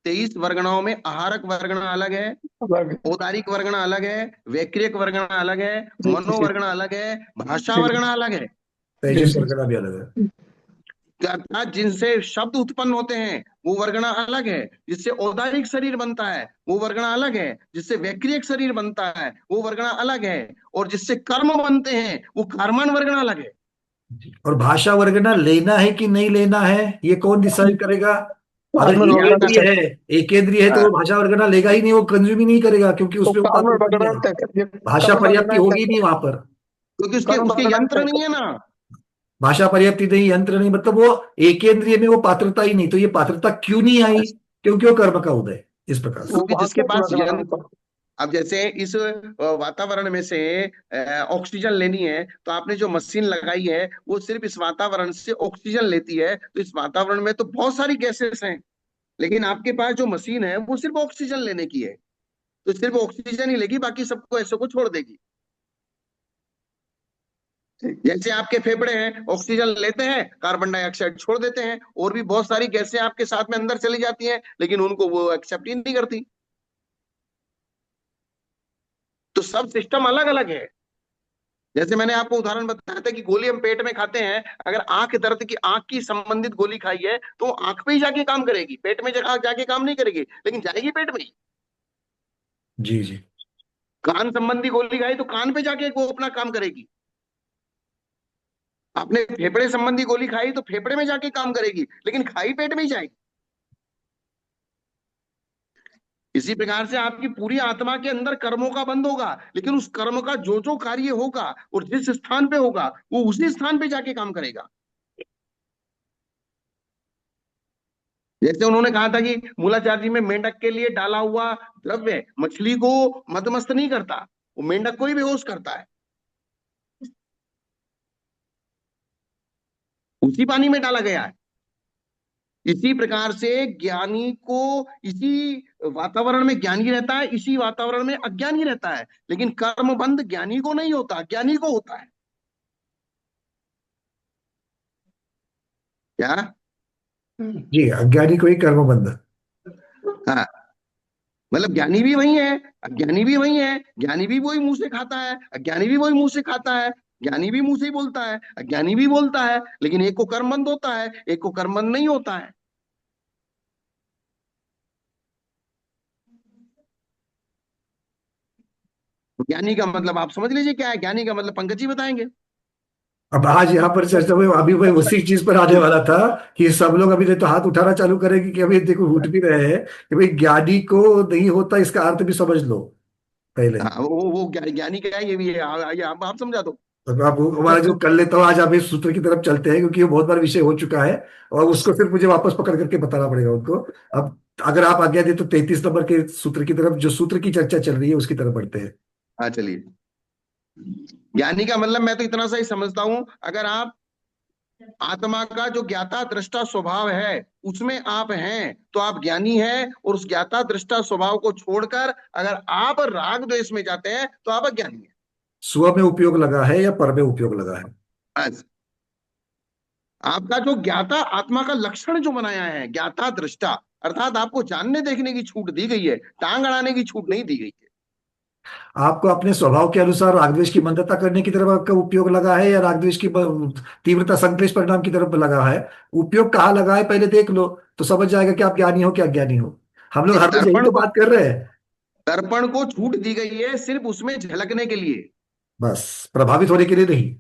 23 वर्गणाओं में आहारक वर्गणा अलग है, अलग है। औदारिक वर्गणा अलग है, वैक्रियक वर्गणा अलग है, जी जी जी मनोवर्गणा अलग है, भाषा जी वर्गणा अलग है। जी तेजस जी। वर्गना भी अलग है। अर्थात जिनसे शब्द उत्पन्न होते हैं वो वर्गणा अलग है। जिससे औदारिक शरीर बनता है वो वर्गणा अलग है। जिससे वैक्रियक शरीर बनता है वो वर्गणा अलग है। और जिससे कर्म बनते हैं वो कर्मण वर्गणा अलग है। और भाषा वर्गना लेना है कि नहीं लेना है, ये कौन डिसाइड करेगा? अगर कार्बन ये वर्गणा आपका एकेंद्रिय है, एकेंद्रिय है तो वो हाँ, भाषा वर्गना लेगा ही नहीं, वो कंज्यूम ही नहीं करेगा, क्योंकि तो उसमें वो कार्बन पात्रता नहीं वर्गणा है। तय करती है, भाषा कर्म पर्याप्ति वर्गणा तय होगी नहीं करती वहां पर। क्योंकि उसके कर्म उसके वर्गणा यंत्र तय नहीं है करती ना। भाषा पर्याप्ति नहीं, यंत्र नहीं, मतलब वो एकेंद्रिय में वो पात्रता ही नहीं, तो ये पात्रता क्यों नहीं आई? क्योंकि वो कर्म का उदय, इस प्रकार से। वो क्योंकि वहां जिसके सोच पास वर्गणा यंत्र, होता। अब जैसे इस वातावरण में से ऑक्सीजन लेनी है, तो आपने जो मशीन लगाई है वो सिर्फ इस वातावरण से ऑक्सीजन लेती है। तो इस वातावरण में तो बहुत सारी गैसेस हैं, लेकिन आपके पास जो मशीन है वो सिर्फ ऑक्सीजन लेने की है। तो सिर्फ ऑक्सीजन ही लेगी, बाकी सबको ऐसे को छोड़ देगी। ठीक। जैसे आपके फेफड़े हैं, ऑक्सीजन लेते हैं, कार्बन डाइऑक्साइड छोड़ देते हैं, और भी बहुत सारी गैसें आपके साथ में अंदर चली जाती हैं, लेकिन उनको वो एक्सेप्ट ही नहीं करती। तो सब सिस्टम अलग अलग है। जैसे मैंने आपको उदाहरण बताया था कि गोली हम पेट में खाते हैं, अगर आंख दर्द की, आंख की संबंधित गोली खाई है तो वो आंख पे ही जाके काम करेगी, पेट में जगह जाके काम नहीं करेगी, लेकिन जाएगी पेट में ही। जी जी। कान संबंधी गोली खाई तो कान पे जाके वो अपना काम करेगी। आपने फेफड़े संबंधी गोली खाई तो फेफड़े में जाके काम करेगी, लेकिन खाई पेट में ही जाएगी। इसी प्रकार से आपकी पूरी आत्मा के अंदर कर्मों का बंध होगा, लेकिन उस कर्म का जो जो कार्य होगा और जिस स्थान पे होगा वो उसी स्थान पे जाके काम करेगा। जैसे उन्होंने कहा था कि मूलाचार जी में मेंढक के लिए डाला हुआ द्रव्य मछली को मदमस्त नहीं करता, वो मेंढक को ही बेहोश करता है। उसी पानी में डाला गया है। इसी प्रकार से ज्ञानी को इसी वातावरण में ज्ञानी रहता है, इसी वातावरण में अज्ञानी रहता है, लेकिन कर्म बंध ज्ञानी को नहीं होता, ज्ञानी को होता है। क्या? जी, अज्ञानी को ही कर्म बंध। हाँ, मतलब ज्ञानी भी वही है, अज्ञानी भी वही है। ज्ञानी भी वही मुंह से खाता है, अज्ञानी भी वही मुंह से खाता है। ज्ञानी भी मुंह से ही बोलता है, अज्ञानी भी बोलता है, लेकिन एक को कर्मबंध होता है, एक को कर्मबंध नहीं होता है। ज्ञानी का मतलब आप समझ लीजिए क्या है। ज्ञानी का मतलब पंकज जी बताएंगे। अब आज यहाँ पर चर्चा में अभी मैं उसी चीज पर आने वाला था कि सब लोग अभी नहीं तो हाथ उठाना चालू करेंगे कि अभी देखो उठ भी रहे हैं कि भाई ज्ञानी को नहीं होता इसका अर्थ भी समझ लो पहले। हाँ, वो ज्ञानी क्या है ये भी है। ये आप समझा दो। तो आप हमारा जो कर लेता हूँ, आज आप इस सूत्र की तरफ चलते हैं क्योंकि वो बहुत बार विषय हो चुका है और उसको फिर मुझे वापस पकड़ करके बताना पड़ेगा उनको। अब अगर आप आज्ञा दे तो 33 नंबर के सूत्र की तरफ, जो सूत्र की चर्चा चल रही है उसकी तरफ बढ़ते हैं। हाँ चलिए। ज्ञानी का मतलब मैं तो इतना सा ही समझता हूं, अगर आप आत्मा का जो ज्ञाता दृष्टा स्वभाव है उसमें आप हैं तो आप ज्ञानी हैं, और उस ज्ञाता दृष्टा स्वभाव को छोड़कर अगर आप राग द्वेष में जाते हैं तो आप अज्ञानी हैं। स्व में उपयोग लगा है या पर में उपयोग लगा है? बस आपका जो ज्ञाता आत्मा का लक्षण जो बनाया है ज्ञाता दृष्टा, अर्थात आपको जानने देखने की छूट दी गई है, टांग अड़ाने की छूट नहीं दी गई है। आपको अपने स्वभाव के अनुसार रागद्वेष की मंदता करने की तरफ आपका उपयोग लगा है या रागद्वेष की तीव्रता संक्लेश परिणाम की तरफ लगा है? उपयोग कहाँ लगा है पहले देख लो तो समझ जाएगा कि आप ज्ञानी हो क्या अज्ञानी हो। हम लोग ये हर रोज यही तो बात कर रहे हैं। दर्पण को छूट दी गई है सिर्फ उसमें झलकने के लिए, बस प्रभावित होने के लिए नहीं।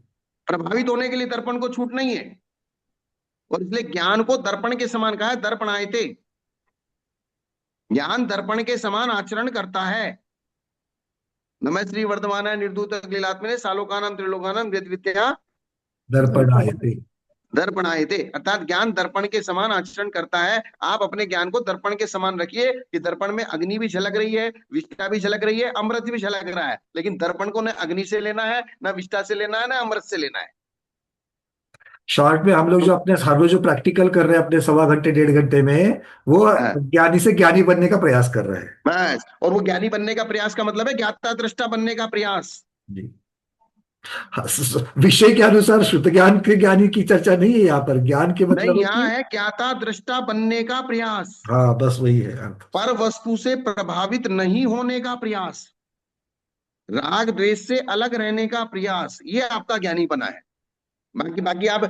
प्रभावित होने के लिए दर्पण को छूट नहीं है। और इसलिए ज्ञान को दर्पण के समान कहा है, दर्पणायते। ज्ञान दर्पण के समान आचरण करता है। नमः श्री वर्धमान निर्धूत अखिलात्मने सालोकानाम त्रिलोकानाम वेद विद्या दर्पण आए थे। दर्पणायते, अर्थात ज्ञान दर्पण के समान आचरण करता है। आप अपने ज्ञान को दर्पण के समान रखिए कि दर्पण में अग्नि भी झलक रही है, विष्ठा भी झलक रही है, अमृत भी झलक रहा है, लेकिन दर्पण को न अग्नि से लेना है, न विष्ठा से लेना है, न अमृत से लेना है। शॉर्ट में हम लोग जो अपने हर रोज जो प्रैक्टिकल कर रहे हैं अपने सवा घंटे 1.5 घंटे में, वो हाँ, ज्ञानी से ज्ञानी बनने का प्रयास कर रहे हैं। बस। और वो ज्ञानी बनने का प्रयास का मतलब है ज्ञाता दृष्टा बनने का प्रयास। जी। हाँ, विषय के अनुसार शुद्ध ज्ञान के ज्ञानी की चर्चा नहीं है यहाँ पर। ज्ञान के मतलब नहीं, है यहाँ कि है ज्ञाता दृष्टा बनने का प्रयास, हाँ बस वही है अर्थ। पर वस्तु से प्रभावित नहीं होने का प्रयास, राग द्वेष से अलग रहने का प्रयास, ये आपका ज्ञानी बना है। बाकी बाकी आप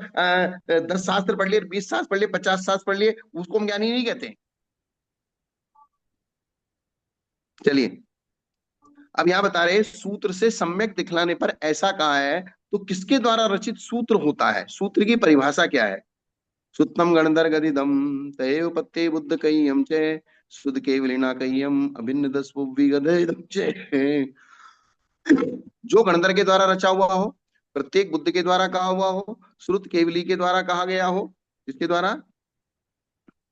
10 शास्त्र पढ़ लिए, 20 शास्त्र पढ़ लिए, 50 शास्त्र पढ़ लिए, उसको हम ज्ञानी नहीं कहते। चलिए, अब यहाँ बता रहे सूत्र से सम्यक दिखलाने पर ऐसा कहा है, तो किसके द्वारा रचित सूत्र होता है? सूत्र की परिभाषा क्या है? सुत्तम गणधर गदिदम तयेव पत्ते बुद्ध कय्यम चे सुध केवलिना कय्यम अभिन्न दस विगदम चे। जो गणधर के द्वारा रचा हुआ हो, प्रत्येक बुद्ध के द्वारा कहा हुआ हो, श्रुत केवली के द्वारा कहा गया हो। किसके द्वारा?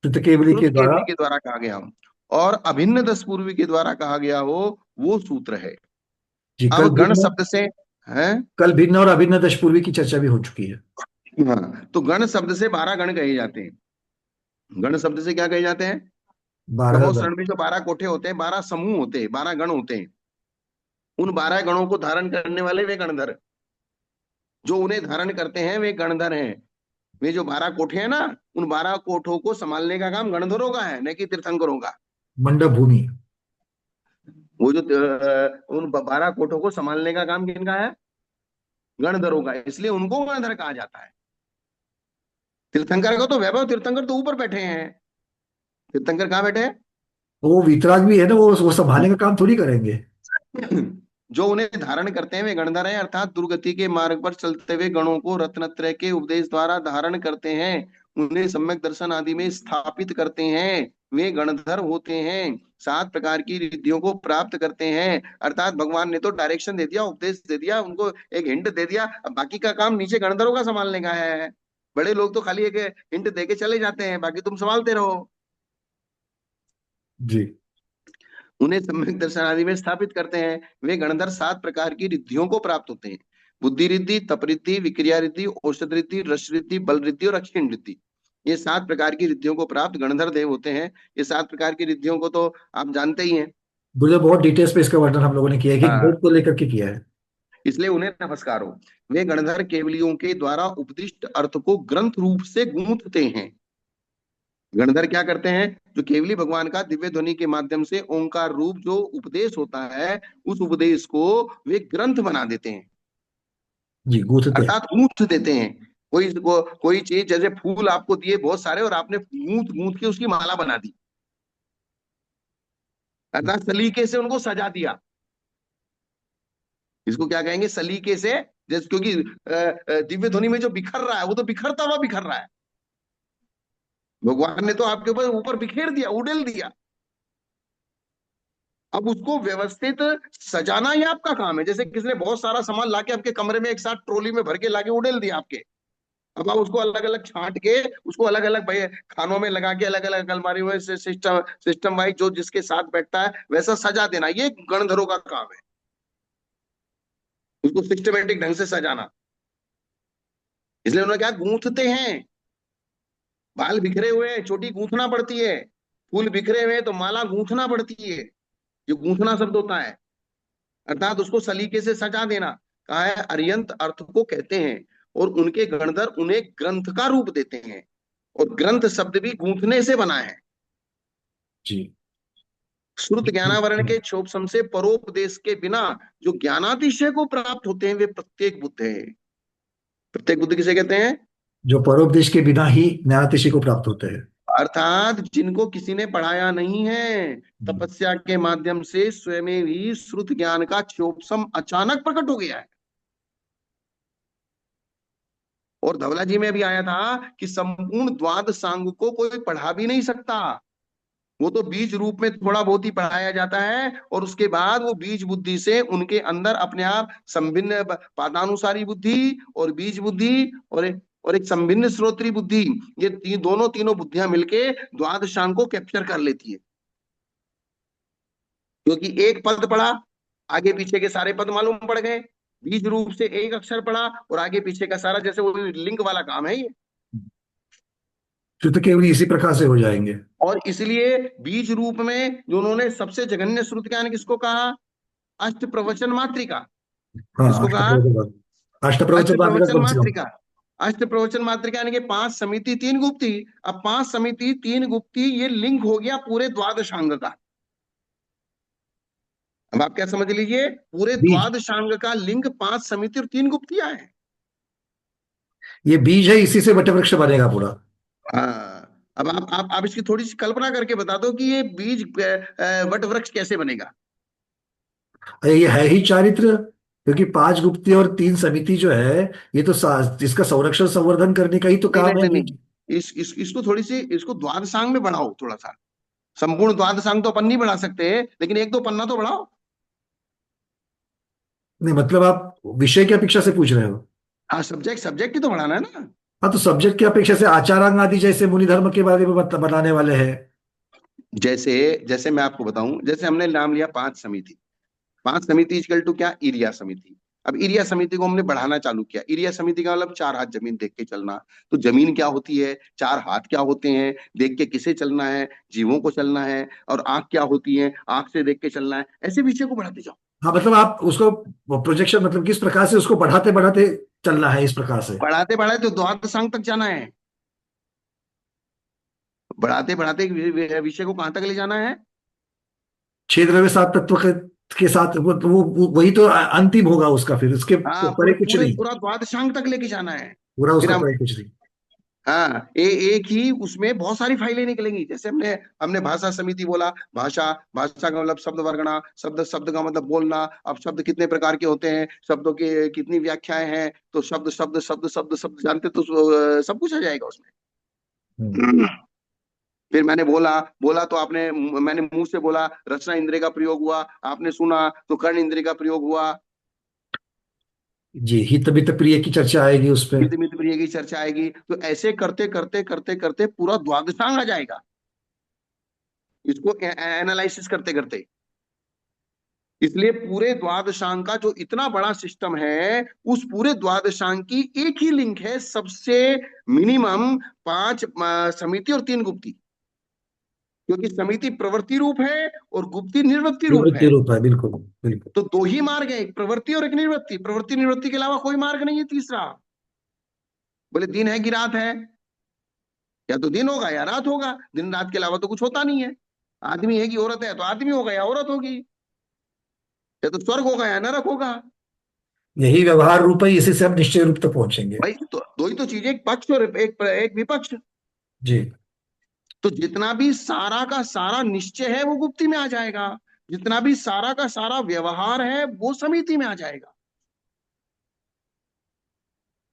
शुद्ध केवली श्रुत के द्वारा। केवली के द्वारा कहा गया हो, और अभिन्न दस पूर्वी के द्वारा कहा गया हो, वो सूत्र है। जी, अब गण शब्द से है। कल भिन्न और अभिन्न दशपूर्वी की चर्चा भी हो चुकी है। हाँ, तो गण शब्द से 12 गण कहे जाते हैं। गण शब्द से क्या कहे जाते हैं? 12 प्रभो गण। शरण में जो 12 कोठे होते हैं, 12 समूह होते हैं, 12 गण होते हैं। उन 12 गणों को धारण करने वाले वे गणधर, जो उन्हें धारण करते हैं वे गणधर हैं। वे जो 12 कोठे हैं ना, उन 12 कोठों को संभालने का काम गणधरों का है, न कि तीर्थंकरों का। मंडप भूमि। वो जो उन 12 कोठों को संभालने का काम किनका है? गणधरों का, इसलिए उनको गणधर कहा जाता है। तीर्थंकर को तो वैभव, तीर्थंकर तो ऊपर बैठे हैं। तीर्थंकर कहाँ बैठे हैं? वो वितराग भी है ना, वो संभालने का काम थोड़ी करेंगे। जो उन्हें धारण करते हैं वे गणधर हैं, अर्थात दुर्गति के मार्ग पर चलते हुए गणों को रत्नत्रय के उपदेश द्वारा धारण करते हैं, उन्हें सम्यक दर्शन आदि में स्थापित करते हैं, वे गणधर होते हैं। 7 प्रकार की रिद्धियों को प्राप्त करते हैं, अर्थात भगवान ने तो डायरेक्शन दे दिया, उपदेश दे दिया, उनको एक हिंट दे दिया, अब बाकी का काम नीचे गणधरों का संभालने का है। बड़े लोग तो खाली एक हिंट दे के चले जाते हैं, बाकी तुम संभालते रहो। जी। उन्हें सम्यक दर्शन आदि में स्थापित करते हैं। वे गणधर 7 प्रकार की रिद्धियों को प्राप्त होते हैं। बुद्धि रिद्धि, तप रिद्धि, विक्रिया रिद्धि, औषध रिद्धि, रस रिद्धि, बल रिद्धि और अक्षीण रिद्धि। ये 7 प्रकार की रिद्धियों को प्राप्त गणधर देव होते हैं। ये 7 प्रकार की रिद्धियों को तो आप जानते ही हैं। मुझे बहुत डिटेल्स पे इसका वर्णन हम लोगों ने किया है कि हाँ, ग्रेड को लेकर के किया है। इसलिए उन्हें नमस्कार हो। वे गणधर केवलियों के द्वारा उपदिष्ट अर्थ को ग्रंथ रूप से गूंथते हैं। गणधर क्या करते हैं? जो केवली भगवान का दिव्य ध्वनि के माध्यम से ओंकार रूप जो उपदेश होता है, उस उपदेश को वे ग्रंथ बना देते हैं, जी, गूंथते हैं। अर्थात गूंथ देते हैं। कोई चीज, जैसे फूल आपको दिए बहुत सारे और आपने गूंथ गूंथ के उसकी माला बना दी, अर्थात सलीके से उनको सजा दिया। इसको क्या कहेंगे? सलीके से। जैसे क्योंकि दिव्य ध्वनि में जो बिखर रहा है वो तो बिखरता हुआ बिखर रहा है। भगवान ने तो आपके ऊपर ऊपर बिखेर दिया, उड़ेल दिया। अब उसको व्यवस्थित सजाना ही आपका काम है। जैसे किसी ने बहुत सारा सामान लाके आपके कमरे में एक साथ ट्रॉली में भर के लाके उड़ेल दिया आपके। अब आप उसको अलग अलग छांट के उसको अलग अलग भाई खानों में लगा के अलग अलग अलमारी में सिस्टम सिस्टम वाइज जो जिसके साथ बैठता है वैसा सजा देना, ये गणधरों का काम है। उसको सिस्टमेटिक ढंग से सजाना। इसलिए उन्होंने क्या गूंथते हैं। बाल बिखरे हुए हैं, चोटी गूंथना पड़ती है। फूल बिखरे हुए हैं तो माला गूंथना पड़ती है। जो गूंथना शब्द होता है, अर्थात उसको सलीके से सजा देना। कहा है अर्यंत अर्थ को कहते हैं। और उनके गणधर उन्हें ग्रंथ का रूप देते हैं। और ग्रंथ शब्द भी गूंथने से बना है। जी। श्रुत ज्ञानावरण के क्षोभसम से परोपदेश के बिना जो ज्ञानातिशय को प्राप्त होते हैं वे प्रत्येक बुद्ध है। प्रत्येक बुद्ध किसे कहते हैं? जो परोपदेश के बिना ही ज्ञानातिशी को प्राप्त होते हैं। अर्थात जिनको किसी ने पढ़ाया नहीं है, तपस्या के माध्यम से स्वयं ही श्रुत ज्ञान का क्षोभसम अचानक प्रकट हो गया है। और धवला जी में भी आया था कि संपूर्ण द्वाद सांग को कोई पढ़ा भी नहीं सकता। वो तो बीज रूप में थोड़ा बहुत ही पढ़ाया जाता है और उसके बाद वो बीज बुद्धि से उनके अंदर अपने आप संभिन्न पादानुसारी बुद्धि और बीज बुद्धि और एक संभिन्न श्रोत्री बुद्धि, ये तीनों बुद्धियां मिलके द्वादशांग को कैप्चर कर लेती है। क्योंकि एक पद पढ़ा, आगे पीछे के सारे पद मालूम पड़ गए। बीज रूप से एक अक्षर पढ़ा और आगे पीछे का सारा, जैसे वो लिंक वाला काम है ये। श्रुत केवल इसी प्रकार से हो जाएंगे। और इसलिए बीज रूप में जो उन्होंने सबसे जघन्य श्रुत ज्ञान किसको कहा? अष्ट प्रवचन मात्रिका। हाँ, किसको कहा? अष्ट अष्ट प्रवचन प्रवचन मात्रिका। मात्रिका। अष्ट प्रवचन मात्रिका यानी कि 5 समिति 3 गुप्ती। अब 5 समिति 3 गुप्ती ये लिंक हो गया पूरे द्वादशांग का। अब आप क्या समझ लीजिए, पूरे बीज, द्वादशांग का लिंक 5 समिति और 3 गुप्तियां है। ये बीज है, इसी से वटवृक्ष बनेगा पूरा। हाँ, अब आप इसकी थोड़ी सी कल्पना करके बता दो कि ये बीज वट वृक्ष कैसे बनेगा। ये है ही चारित्र, क्योंकि 5 गुप्ती और 3 समिति जो है, ये तो इसका संरक्षण संवर्धन करने का ही तो नहीं काम नहीं है नहीं नहीं, इसको थोड़ी सी इसको द्वादशांग में बढ़ाओ थोड़ा सा। संपूर्ण द्वादशांग तो अपन नहीं बढ़ा सकते, लेकिन एक दो पन्ना तो बढ़ाओ। नहीं, मतलब आप विषय की अपेक्षा से पूछ रहे हो? हाँ, सब्जेक्ट सब्जेक्ट ही तो बढ़ाना है ना। हाँ, तो सब्जेक्ट की अपेक्षा से आचारांग आदि जैसे मुनि धर्म के बारे में मतलब बनाने वाले हैं। जैसे जैसे मैं आपको बताऊं, जैसे हमने नाम लिया 5 समिति। 5 समिति इक्वल टू क्या? इरिया समिति। अब इरिया समिति को हमने बढ़ाना चालू किया। इरिया समिति का मतलब 4 हाथ जमीन देख के चलना। तो जमीन क्या होती है, 4 हाथ क्या होते हैं, देख के किसे चलना है? जीवों को चलना है। और आंख क्या होती है, आंख से देख के चलना है। ऐसे विषय को बढ़ाते जाओ। हाँ, मतलब आप उसको प्रोजेक्शन, मतलब किस प्रकार से उसको बढ़ाते बढ़ाते चलना है, इस प्रकार से। बढ़ाते बढ़ाते तो द्वादशांग तक जाना है। बढ़ाते बढ़ाते विषय को कहां तक ले जाना है? 6 द्रव्य 7 तत्व के साथ वही तो अंतिम होगा उसका, फिर उसके हाँ, परे कुछ नहीं। पूरा द्वादशांग तक लेके जाना है। पूरा फिर उसका हम, परे कुछ नहीं। हाँ, एक ही उसमें बहुत सारी फाइलें निकलेंगी। जैसे हमने हमने भाषा समिति बोला। भाषा भाषा का मतलब शब्द वर्गना, शब्द शब्द का मतलब बोलना। अब शब्द कितने प्रकार के होते हैं, शब्दों की कितनी व्याख्याएं हैं, तो शब्द शब्द शब्द शब्द शब्द जानते तो सब कुछ आ जाएगा उसमें। फिर मैंने बोला बोला तो आपने, मैंने मुंह से बोला, रचना इंद्रिय का प्रयोग हुआ। आपने सुना तो कर्ण इंद्रिय का प्रयोग हुआ। जी, हित मित प्रिय की चर्चा आएगी उस पे। मित मित प्रिय की चर्चा आएगी। तो ऐसे करते करते करते करते पूरा द्वादशांग आ जाएगा, इसको एनालिसिस करते करते। इसलिए पूरे द्वादशांग का जो इतना बड़ा सिस्टम है, उस पूरे द्वादशांग की एक ही लिंक है सबसे मिनिमम 5 समिति और 3 गुप्ती। क्योंकि समिति प्रवृत्ति रूप है और गुप्ती निर्वृत्ति रूप निवृत्ति है। रूप है, बिल्कुल बिल्कुल। तो 2 ही मार्ग है, एक प्रवृत्ति और एक निवृत्ति। प्रवृत्ति निवृत्ति के अलावा कोई मार्ग नहीं है तीसरा। बोले दिन है कि रात है, या तो दिन होगा या रात होगा। दिन रात के अलावा तो कुछ होता नहीं है। आदमी है कि औरत है, तो आदमी होगा या औरत होगी। या तो स्वर्ग होगा या नरक होगा। यही व्यवहार रूप है, इसी से हम निश्चय रूप तक पहुंचेंगे। भाई तो 2 ही तो चीजें, एक पक्ष और एक विपक्ष। जी। तो जितना भी सारा का सारा निश्चय है वो गुप्ती में आ जाएगा। जितना भी सारा का सारा व्यवहार है वो समिति में आ जाएगा।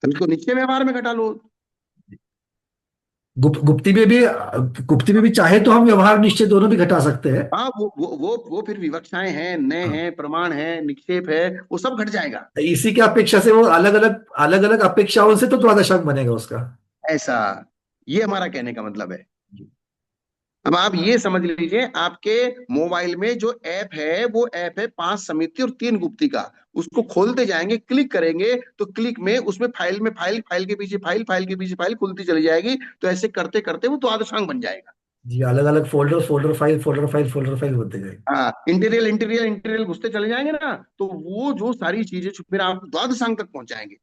तो इसको निश्चय व्यवहार में घटा लो। गुप्ती में भी चाहे तो हम व्यवहार निश्चय दोनों भी घटा सकते हैं। हाँ, वो फिर विवक्षाएं हैं, नए हाँ, हैं, प्रमाण है, निक्षेप है, वो सब घट जाएगा। इसी के अपेक्षा से वो अलग अलग अपेक्षाओं से तो द्वादशांक बनेगा उसका। ऐसा, ये हमारा कहने का मतलब है। अब आप ये समझ लीजिए, आपके मोबाइल में जो ऐप है वो ऐप है 5 समिति और 3 गुप्ती का। उसको खोलते जाएंगे, क्लिक करेंगे तो क्लिक में उसमें फाइल में फाइल, फाइल के पीछे फाइल, फाइल के पीछे फाइल खुलती चली जाएगी। तो ऐसे करते करते वो द्वादशांक बन जाएगा। जी, अलग अलग फोल्डर फाइल होते गए। हाँ, इंटीरियल इंटीरियल इंटीरियल घुसते चले जाएंगे ना, तो वो जो सारी चीजें फिर आप द्वादशांक तक पहुंचाएंगे।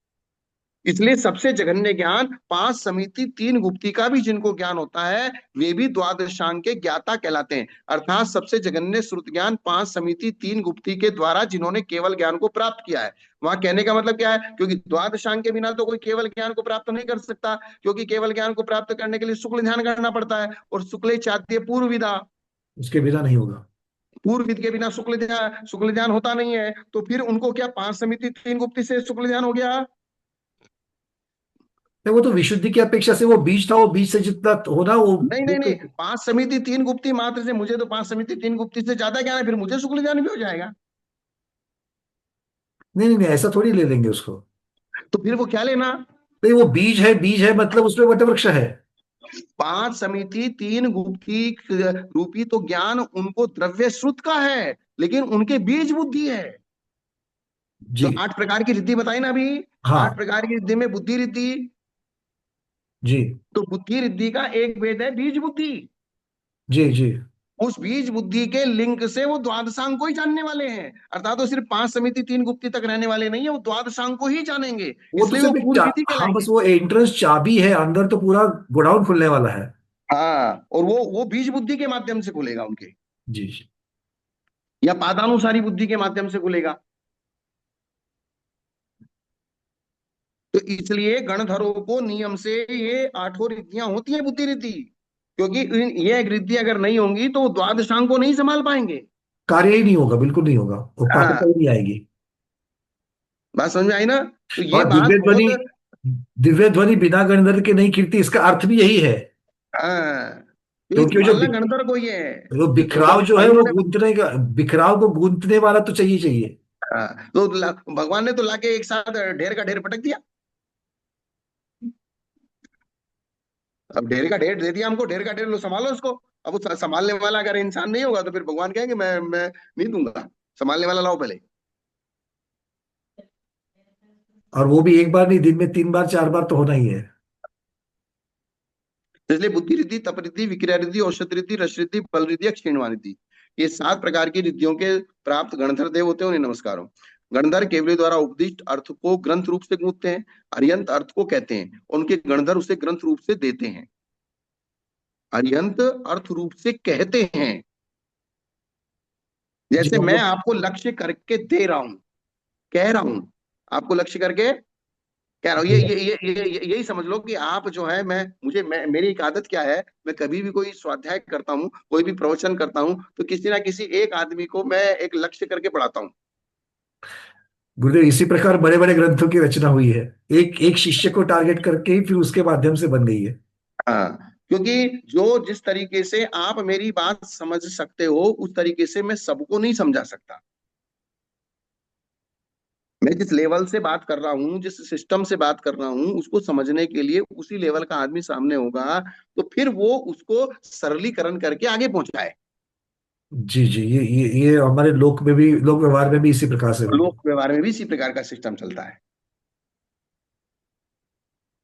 इसलिए सबसे जघन्य ज्ञान 5 समिति 3 गुप्ती का भी जिनको ज्ञान होता है, वे भी द्वादशांक के ज्ञाता कहलाते हैं। अर्थात सबसे जघन्य श्रुत ज्ञान 5 समिति 3 गुप्ती के द्वारा जिन्होंने केवल ज्ञान को प्राप्त किया है। वहां कहने का मतलब क्या है, क्योंकि द्वादशांक के बिना तो कोई केवल ज्ञान को प्राप्त नहीं कर सकता, क्योंकि केवल ज्ञान को प्राप्त करने के लिए शुक्ल ध्यान करना पड़ता है, और शुक्ल चाहती है पूर्व विधा। उसके बिना नहीं होगा। पूर्व विध के बिना शुक्ल ध्यान होता नहीं है। तो फिर उनको क्या 5 समिति 3 गुप्ती से शुक्ल ध्यान हो गया? नहीं, वो तो विशुद्धि की अपेक्षा से वो बीज था, वो बीज से जितना होना नहीं नहीं नहीं, 5 समिति 3 गुप्ती मात्र से मुझे तो 5 समिति 3 गुप्ती से ज्यादा ज्ञान है, फिर मुझे शुक्ल ज्ञान भी हो जाएगा। नहीं नहीं नहीं, ऐसा थोड़ी ले लेंगे उसको। तो फिर वो क्या लेना? नहीं, वो बीज है मतलब उसमें वटवृक्ष है। 5 समिति 3 गुप्ती रूपी तो ज्ञान उनको द्रव्य श्रुत का है, लेकिन उनके बीज बुद्धि है। जी। जो 8 प्रकार की रिद्धि बताई ना अभी, आठ हाँ। प्रकार की रिद्धि में बुद्धि रिद्धि, जी तो बुद्धि रिद्धि का एक भेद है बीज बुद्धि। जी जी। उस बीज बुद्धि के लिंक से वो द्वादशांग को ही जानने वाले हैं। अर्थात वो सिर्फ 5 समिति 3 गुप्ती तक रहने वाले नहीं है, वो द्वादशांग को ही जानेंगे, वो तो इसलिए वो सिर्फ पूर्व विधि हाँ, बस कहलाएंगे। वो एंट्रेंस चाबी है, अंदर तो पूरा गोडाउन खुलने वाला है। हाँ, और वो बीज बुद्धि के माध्यम से खुलेगा उनके, जी जी। या पादानुसारी बुद्धि के माध्यम से खुलेगा। तो इसलिए गणधरों को नियम से ये 8 रिद्धियां होती हैं, बुद्धि रिद्धि, क्योंकि ये एक रिद्धि अगर नहीं होंगी तो वो द्वादशांग को नहीं संभाल पाएंगे। कार्य ही नहीं होगा, बिल्कुल नहीं होगा, वो पात्रता ही हाँ, नहीं आएगी। बात समझ में आई ना? तो ये और बात बहुत। दिव्य ध्वनि बिना गणधर के नहीं कीर्ति, इसका अर्थ भी यही है। हाँ, क्योंकि क्योंकि वो जो संभालना गणधर को ही है। वो तो जब बिखराव जो है कवि वो ने, गूंथने का, बिखराव को गूंथने वाला तो चाहिए चाहिए। हाँ, तो भगवान ने तो लाके एक साथ ढेर का ढेर पटक दिया। अब ढेर का ढेर दे दिया हमको, ढेर का ढेर लो संभालो उसको। अब उस संभालने वाला अगर इंसान नहीं होगा तो फिर भगवान कहेंगे मैं नहीं दूंगा, संभालने वाला लाओ पहले। और वो भी एक बार नहीं, दिन में 3 बार 4 बार तो होना ही है। इसलिए बुद्धि रिद्धि, तप रिद्धि, विक्रिया रिद्धि, औषध रिद्धि, रस रिद्धि, फल रिद्धि, क्षीणवान रिद्धि, ये 7 प्रकार की रिद्धियों के प्राप्त गणधर देव होते हैं, उन्हें नमस्कार हो। गणधर केवली द्वारा उपदिष्ट अर्थ को ग्रंथ रूप से गूंथते हैं, अर्यंत अर्थ को कहते हैं, उनके गणधर उसे ग्रंथ रूप से देते हैं। अर्यंत अर्थ रूप से कहते हैं, जी जैसे मैं मतलब। आपको लक्ष्य करके दे रहा हूं, कह रहा हूं, आपको लक्ष्य करके कह रहा हूं। यही समझ लो कि आप जो है, मेरी एक आदत क्या है, मैं कभी भी कोई स्वाध्याय करता हूँ, कोई भी प्रवचन करता हूँ, तो किसी ना किसी एक आदमी को मैं एक लक्ष्य करके पढ़ाता हूँ। गुरुदेव, इसी प्रकार बड़े बड़े ग्रंथों की रचना हुई है, एक एक शिष्य को टारगेट करके ही फिर उसके माध्यम से बन गई है। हाँ, क्योंकि जो जिस तरीके से आप मेरी बात समझ सकते हो, उस तरीके से मैं सबको नहीं समझा सकता। मैं जिस लेवल से बात कर रहा हूँ, जिस सिस्टम से बात कर रहा हूँ, उसको समझने के लिए उसी लेवल का आदमी सामने होगा, तो फिर वो उसको सरलीकरण करके आगे पहुंचाए। जी जी, ये हमारे लोक में भी, लोक व्यवहार में भी इसी प्रकार से होगा। लोक व्यवहार में भी इसी प्रकार का सिस्टम चलता है।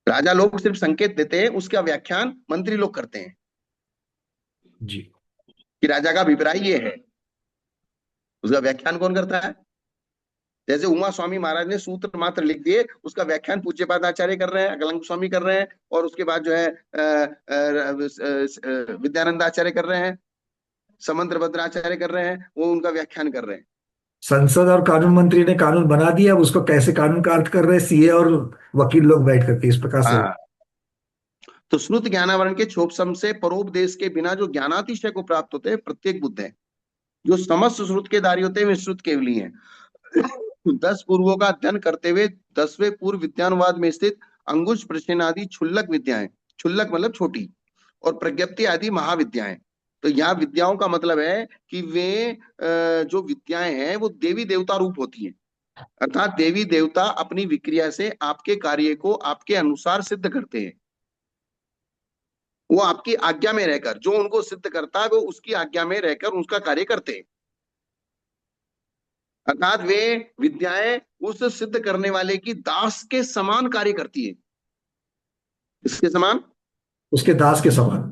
राजा लोग सिर्फ संकेत देते हैं, उसका व्याख्यान मंत्री लोग करते हैं जी। कि राजा का अभिप्राय ये है, उसका व्याख्यान कौन करता है? जैसे उमा स्वामी महाराज ने सूत्र मात्र लिख दिए, उसका व्याख्यान पूज्यपाद आचार्य कर रहे हैं, अकलंक स्वामी कर रहे हैं, और उसके बाद जो है विद्यानंद आचार्य कर रहे हैं, समंत्र भद्राचार्य कर रहे हैं, वो उनका व्याख्यान कर रहे हैं। संसद और कानून मंत्री ने कानून बना दिया, अब उसको कैसे कानून का अर्थ कर रहे हैं सीए और वकील लोग बैठ करके, इस प्रकार से हो। हाँ, तो श्रुत ज्ञानावरण के क्षोभसम से परोपदेश के बिना जो ज्ञानातिशय को प्राप्त होते हैं, प्रत्येक बुद्ध है। जो समस्त श्रुत के दारी होते हैं वे श्रुत केवली हैं। 10 पूर्वों का अध्ययन करते हुए 10वें पूर्व विद्यानुवाद में स्थित अंगुश प्रश्नादि क्षुल्लक विद्याएं, क्षुल्लक मतलब छोटी, और प्रज्ञप्ति आदि महाविद्याएं। तो यहाँ विद्याओं का मतलब है कि वे जो विद्याएं हैं वो देवी देवता रूप होती हैं, अर्थात देवी देवता अपनी विक्रिया से आपके कार्य को आपके अनुसार सिद्ध करते हैं। वो आपकी आज्ञा में रहकर, जो उनको सिद्ध करता है वो उसकी आज्ञा में रहकर उसका कार्य करते हैं, अर्थात वे विद्याएं उस सिद्ध करने वाले की दास के समान कार्य करती है। इसके समान, उसके दास के समान।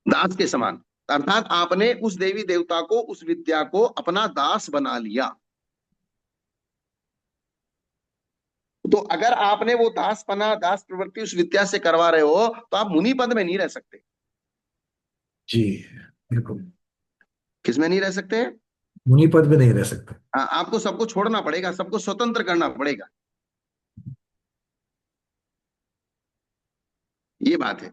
दास के समान, अर्थात आपने उस देवी देवता को, उस विद्या को अपना दास बना लिया। तो अगर आपने वो दासपना, दास प्रवृत्ति उस विद्या से करवा रहे हो तो आप मुनि पद में नहीं रह सकते। जी बिल्कुल, किसमें नहीं रह सकते? मुनि पद में नहीं रह सकते। आपको सबको छोड़ना पड़ेगा, सबको स्वतंत्र करना पड़ेगा, ये बात है।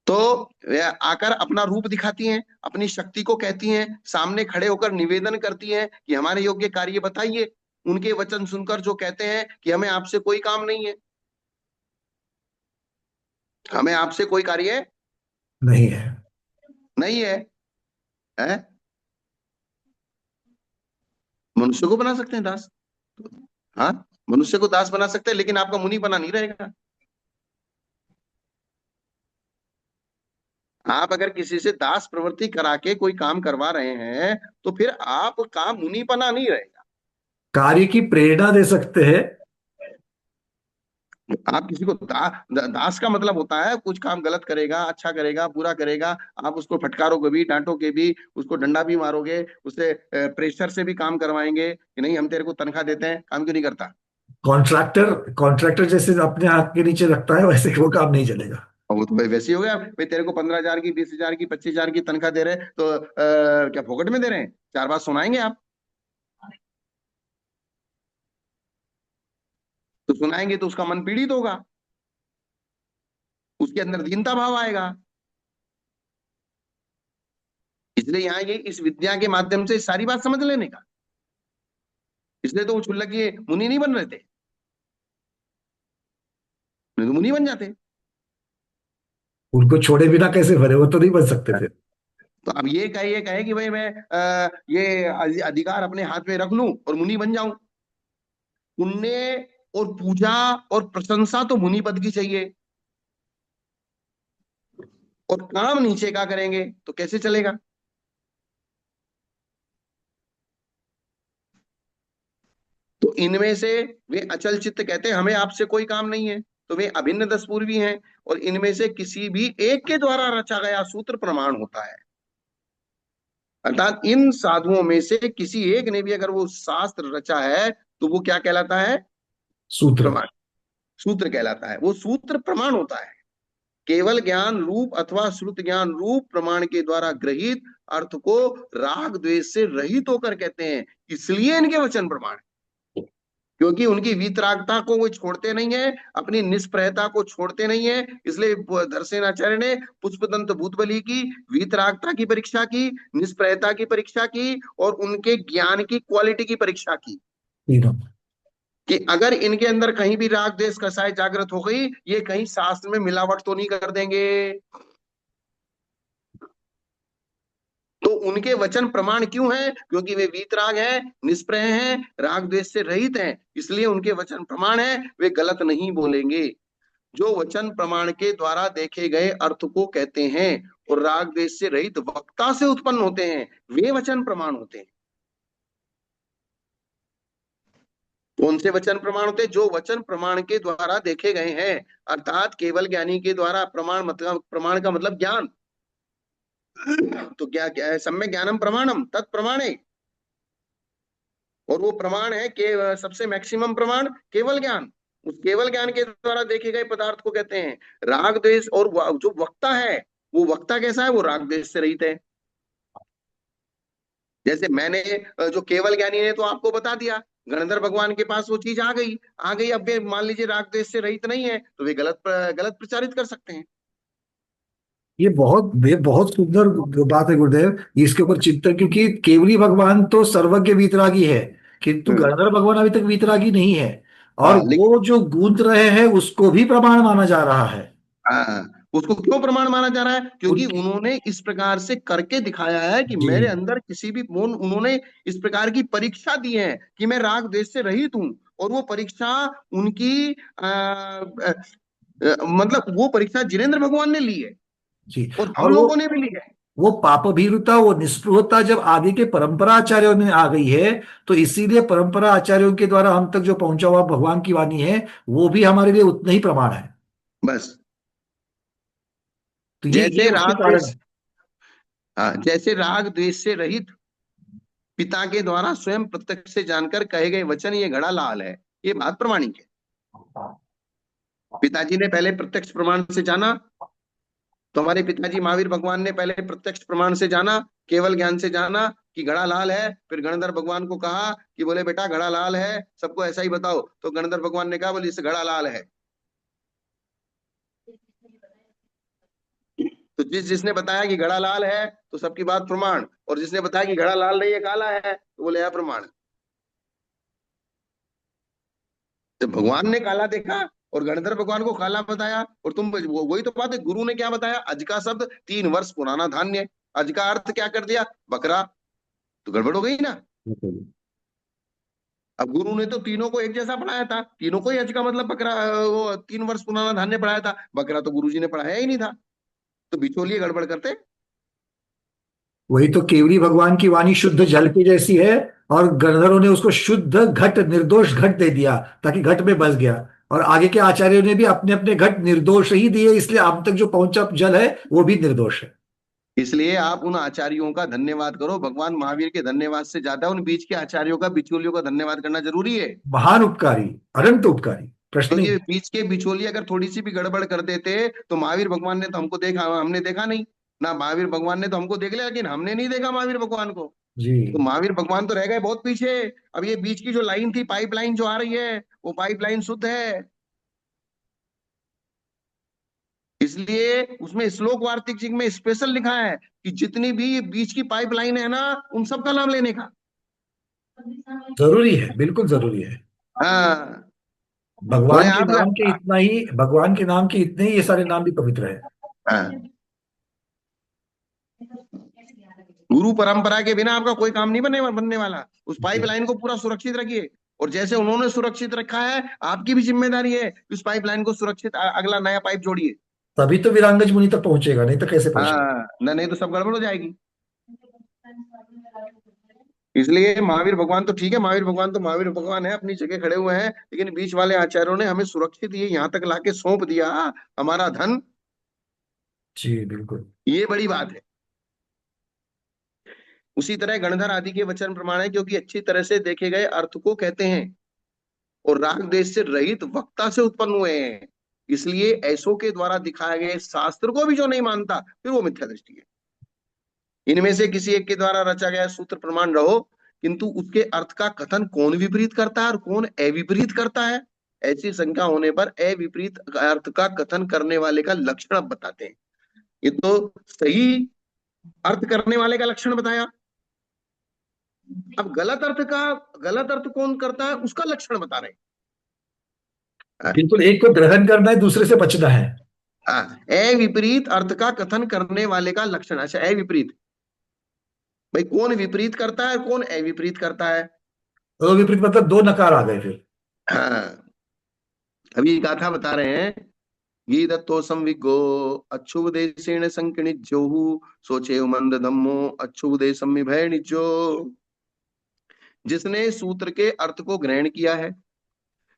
तो वे आकर अपना रूप दिखाती हैं, अपनी शक्ति को कहती हैं, सामने खड़े होकर निवेदन करती हैं कि हमारे योग्य कार्य बताइए। उनके वचन सुनकर जो कहते हैं कि हमें आपसे कोई काम नहीं है, हमें आपसे कोई कार्य नहीं है। नहीं है, है? मनुष्य को बना सकते हैं दास, हाँ, मनुष्य को दास बना सकते हैं, लेकिन आपका मुनि बना नहीं रहेगा। आप अगर किसी से दास प्रवृत्ति करा के कोई काम करवा रहे हैं तो फिर आपका मुनिपना नहीं रहेगा। कार्य की प्रेरणा दे सकते हैं। आप किसी को दास का मतलब होता है कुछ काम गलत करेगा, अच्छा करेगा, बुरा करेगा, आप उसको फटकारोगे भी, डांटोगे भी, उसको डंडा भी मारोगे, उससे प्रेशर से भी काम करवाएंगे कि नहीं हम तेरे को तनख्वाह देते हैं, काम क्यों नहीं करता? कॉन्ट्रैक्टर, कॉन्ट्रैक्टर जैसे अपने हाथ के नीचे रखता है वैसे वो काम नहीं चलेगा। और वो तो भाई वैसे ही हो गया, भाई तेरे को 15,000 की, 20,000 की, 25,000 की तनख्वाह दे रहे हैं तो क्या फोकट में दे रहे हैं? 4 बात सुनाएंगे आप तो, सुनाएंगे तो उसका मन पीड़ित होगा, उसके अंदर दीनता भाव आएगा। इसलिए यहाँ ये इस विद्या के माध्यम से सारी बात समझ लेने का, इसलिए तो वो क्षुल्लक ये मुनि नहीं बन रहे थे, नहीं तो मुनि बन जाते। उनको छोड़े बिना कैसे भरे, वो तो नहीं बन सकते थे। तो अब ये कहे कि भाई मैं ये अधिकार अपने हाथ में रख लूं और मुनि बन जाऊं। पुण्य और पूजा और प्रशंसा तो मुनि पद की चाहिए, और काम नीचे का करेंगे तो कैसे चलेगा? तो इनमें से वे अचल चित्त कहते हैं हमें आपसे कोई काम नहीं है, तो वे अभिन्न 10 पूर्वी हैं, और इनमें से किसी भी एक के द्वारा रचा गया सूत्र प्रमाण होता है। अर्थात इन साधुओं में से किसी एक ने भी अगर वो शास्त्र रचा है तो वो क्या कहलाता है? सूत्र। प्रमाण, सूत्र कहलाता है, वो सूत्र प्रमाण होता है। केवल ज्ञान रूप अथवा श्रुत ज्ञान रूप प्रमाण के द्वारा ग्रहित अर्थ को राग द्वेष से रहित होकर कहते हैं, इसलिए इनके वचन प्रमाण, क्योंकि उनकी वीतरागता को वो छोड़ते नहीं है, अपनी निष्प्रयता को छोड़ते नहीं है। इसलिए धरसेनाचार्य ने पुष्पदंत भूतबली की वीतरागता की परीक्षा की, निष्प्रयता की परीक्षा की, और उनके ज्ञान की क्वालिटी की परीक्षा की, कि अगर इनके अंदर कहीं भी राग द्वेष कसाय जागृत हो गई, ये कहीं शास्त्र में मिलावट तो नहीं कर देंगे। तो उनके वचन प्रमाण क्यों हैं? क्योंकि वे वीतराग हैं, निष्प्रय हैं, राग द्वेष से रहित हैं, इसलिए उनके वचन प्रमाण हैं, वे गलत नहीं बोलेंगे। जो वचन प्रमाण के द्वारा देखे गए अर्थ को कहते हैं और राग द्वेष से रहित वक्ता से उत्पन्न होते हैं, वे वचन प्रमाण होते हैं। कौन से वचन प्रमाण होते हैं? जो वचन प्रमाण के द्वारा देखे गए हैं, अर्थात केवल ज्ञानी के द्वारा। प्रमाण मतलब, प्रमाण का मतलब ज्ञान, तो क्या क्या है? सम्यक ज्ञानम प्रमाणम तत्प्रमाणे, और वो प्रमाण है कि सबसे मैक्सिमम प्रमाण केवल ज्ञान, उस केवल ज्ञान के द्वारा देखे गए पदार्थ को कहते हैं राग द्वेष। और जो वक्ता है, वो वक्ता कैसा है? वो राग द्वेष से रहित है। जैसे मैंने जो केवल ज्ञानी ने तो आपको बता दिया, गणधर भगवान के पास वो चीज आ गई, अब वे मान लीजिए राग द्वेष से रहित नहीं है, तो वे गलत गलत प्रचारित कर सकते हैं। ये बहुत सुंदर बात है गुरुदेव, इसके ऊपर चिंतन, क्योंकि केवली भगवान तो सर्वज्ञ वीतरागी है, किंतु गणधर भगवान अभी तक वीतरागी नहीं है, और हाँ लेकिन, वो जो गूंथ रहे हैं उसको भी प्रमाण माना जा रहा है। हाँ, उसको क्यों प्रमाण माना जा रहा है? क्योंकि उनकी उन्होंने इस प्रकार से करके दिखाया है कि जी मेरे अंदर किसी भी उन्होंने इस प्रकार की परीक्षा दी है कि मैं राग द्वेष से रहित हूं। और वो परीक्षा उनकी मतलब वो परीक्षा जिनेन्द्र भगवान ने ली है जी। और हम और लोगों ने भी ली है। वो पाप भीरुता, वो निष्पृहता जब आगे के परंपरा आचार्यों में आ गई है, तो इसीलिए परंपरा आचार्यों के द्वारा हम तक जो पहुंचा हुआ भगवान की वाणी है, वो भी हमारे लिए उतना ही प्रमाण है। बस तो ये जैसे उसके राग कारण द्वेष, है। हाँ, जैसे राग द्वेष से रहित पिता के द्वारा स्वयं प्रत्यक्ष से जानकर कहे गए वचन ये घड़ा लाल है, ये बात प्रमाणिक है। पिताजी ने पहले प्रत्यक्ष प्रमाण से जाना, तो हमारे पिताजी महावीर भगवान ने पहले प्रत्यक्ष प्रमाण से जाना, केवल ज्ञान से जाना कि घड़ा लाल है। फिर गणधर भगवान को कहा कि बोले बेटा घड़ा लाल है, सबको ऐसा ही बताओ। तो गणधर भगवान ने कहा बोले इस घड़ा लाल है। तो जिसने बताया कि घड़ा लाल है तो सबकी बात प्रमाण, और जिसने बताया कि घड़ा लाल नहीं है काला है तो बोले है प्रमाण। तो भगवान ने काला देखा और गणधर भगवान को काला बताया। और तुम वही तो बात है, गुरु ने क्या बताया? अज का शब्द 3 वर्ष पुराना धान्य। अज का अर्थ क्या कर दिया? बकरा। तो गड़बड़ हो गई ना। अब गुरु ने तो तीनों को एक जैसा पढ़ाया था, तीनों को ही अज का मतलब बकरा, वो 3 वर्ष पुराना धान्य पढ़ाया था। बकरा तो गुरुजी ने पढ़ाया ही नहीं था। तो बिचौलिए गड़बड़ करते। वही तो, केवली भगवान की वाणी शुद्ध जल की जैसी है, और गणधरों ने उसको शुद्ध घट, निर्दोष घट दे दिया, ताकि घट में बस गया। और आगे के आचार्यों ने भी अपने अपने घट निर्दोष ही दिए, इसलिए अब तक जो पहुंचा जल है वो भी निर्दोष है। इसलिए आप उन आचार्यों का धन्यवाद करो। भगवान महावीर के धन्यवाद से ज्यादा उन बीच के आचार्यों का, बिचौलियों का धन्यवाद करना जरूरी है। महान उपकारी, अनंत उपकारी, प्रश्न ही क्योंकि नहीं। बीच के बिचौलिए अगर थोड़ी सी भी गड़बड़ कर देते तो महावीर भगवान ने तो हमको देखा, हमने देखा नहीं ना। महावीर भगवान ने तो हमको देख लिया, लेकिन हमने नहीं देखा महावीर भगवान को। जी तो महावीर भगवान तो रह गए बहुत पीछे। अब ये बीच की जो लाइन थी, पाइपलाइन जो आ रही है, वो पाइपलाइन शुद्ध है। इसलिए उसमें श्लोक वार्तिक जी में स्पेशल लिखा है कि जितनी भी बीच की पाइपलाइन है ना, उन सबका नाम लेने का। जरूरी है, बिल्कुल जरूरी है। हाँ, बोले भगवान के आप। नाम के इतना ही, भगवान के नाम के इतने ही ये सारे नाम भी पवित्र है। हाँ, गुरु परंपरा के बिना आपका कोई काम नहीं बनने वाला। उस जी। पाइपलाइन को पूरा सुरक्षित रखिए। और जैसे उन्होंने सुरक्षित रखा है, आपकी भी जिम्मेदारी है कि उस पाइपलाइन को सुरक्षित अगला नया पाइप जोड़िए। तभी तो वीरांगज मुनि तक पहुंचेगा, नहीं तो कैसे पहुंचेगा। हाँ, नहीं तो सब गड़बड़ हो जाएगी। इसलिए महावीर भगवान तो ठीक है, महावीर भगवान तो महावीर भगवान है, अपनी जगह खड़े हुए हैं। लेकिन बीच वाले आचार्यों ने हमें सुरक्षित ये यहाँ तक लाके सौंप दिया, हमारा धन। जी बिल्कुल। ये बड़ी बात है। उसी तरह गणधर आदि के वचन प्रमाण है, क्योंकि अच्छी तरह से देखे गए अर्थ को कहते हैं और राग देश से रहित वक्ता से उत्पन्न हुए हैं। इसलिए ऐसों के द्वारा दिखाए गए शास्त्र को भी जो नहीं मानता, फिर वो मिथ्या दृष्टि है। इनमें से किसी एक के द्वारा रचा गया सूत्र प्रमाण रहो, किंतु उसके अर्थ का कथन कौन विपरीत करता है और कौन अविपरीत करता है, ऐसी शंका होने पर अविपरीत अर्थ का कथन करने वाले का लक्षण अब बताते हैं। ये तो सही अर्थ करने वाले का लक्षण बताया। अब गलत अर्थ कौन करता है उसका लक्षण बता रहे हैं। बिल्कुल, एक को ग्रहण करना है, दूसरे से बचना है। अविपरीत अर्थ का कथन करने वाले का लक्षण। अच्छा, अविपरीत, भाई कौन विपरीत करता है कौन अविपरीत करता है? तो विपरीत मतलब दो नकार आ गए फिर। हाँ, अभी गाथा बता रहे हैं। गी दत्तो संविगो अच्छुपदेशेण संकिणिज्योहु सोचे मंद धम्मो अच्छुपदेशम भय निजो। जिसने सूत्र के अर्थ को ग्रहण किया है,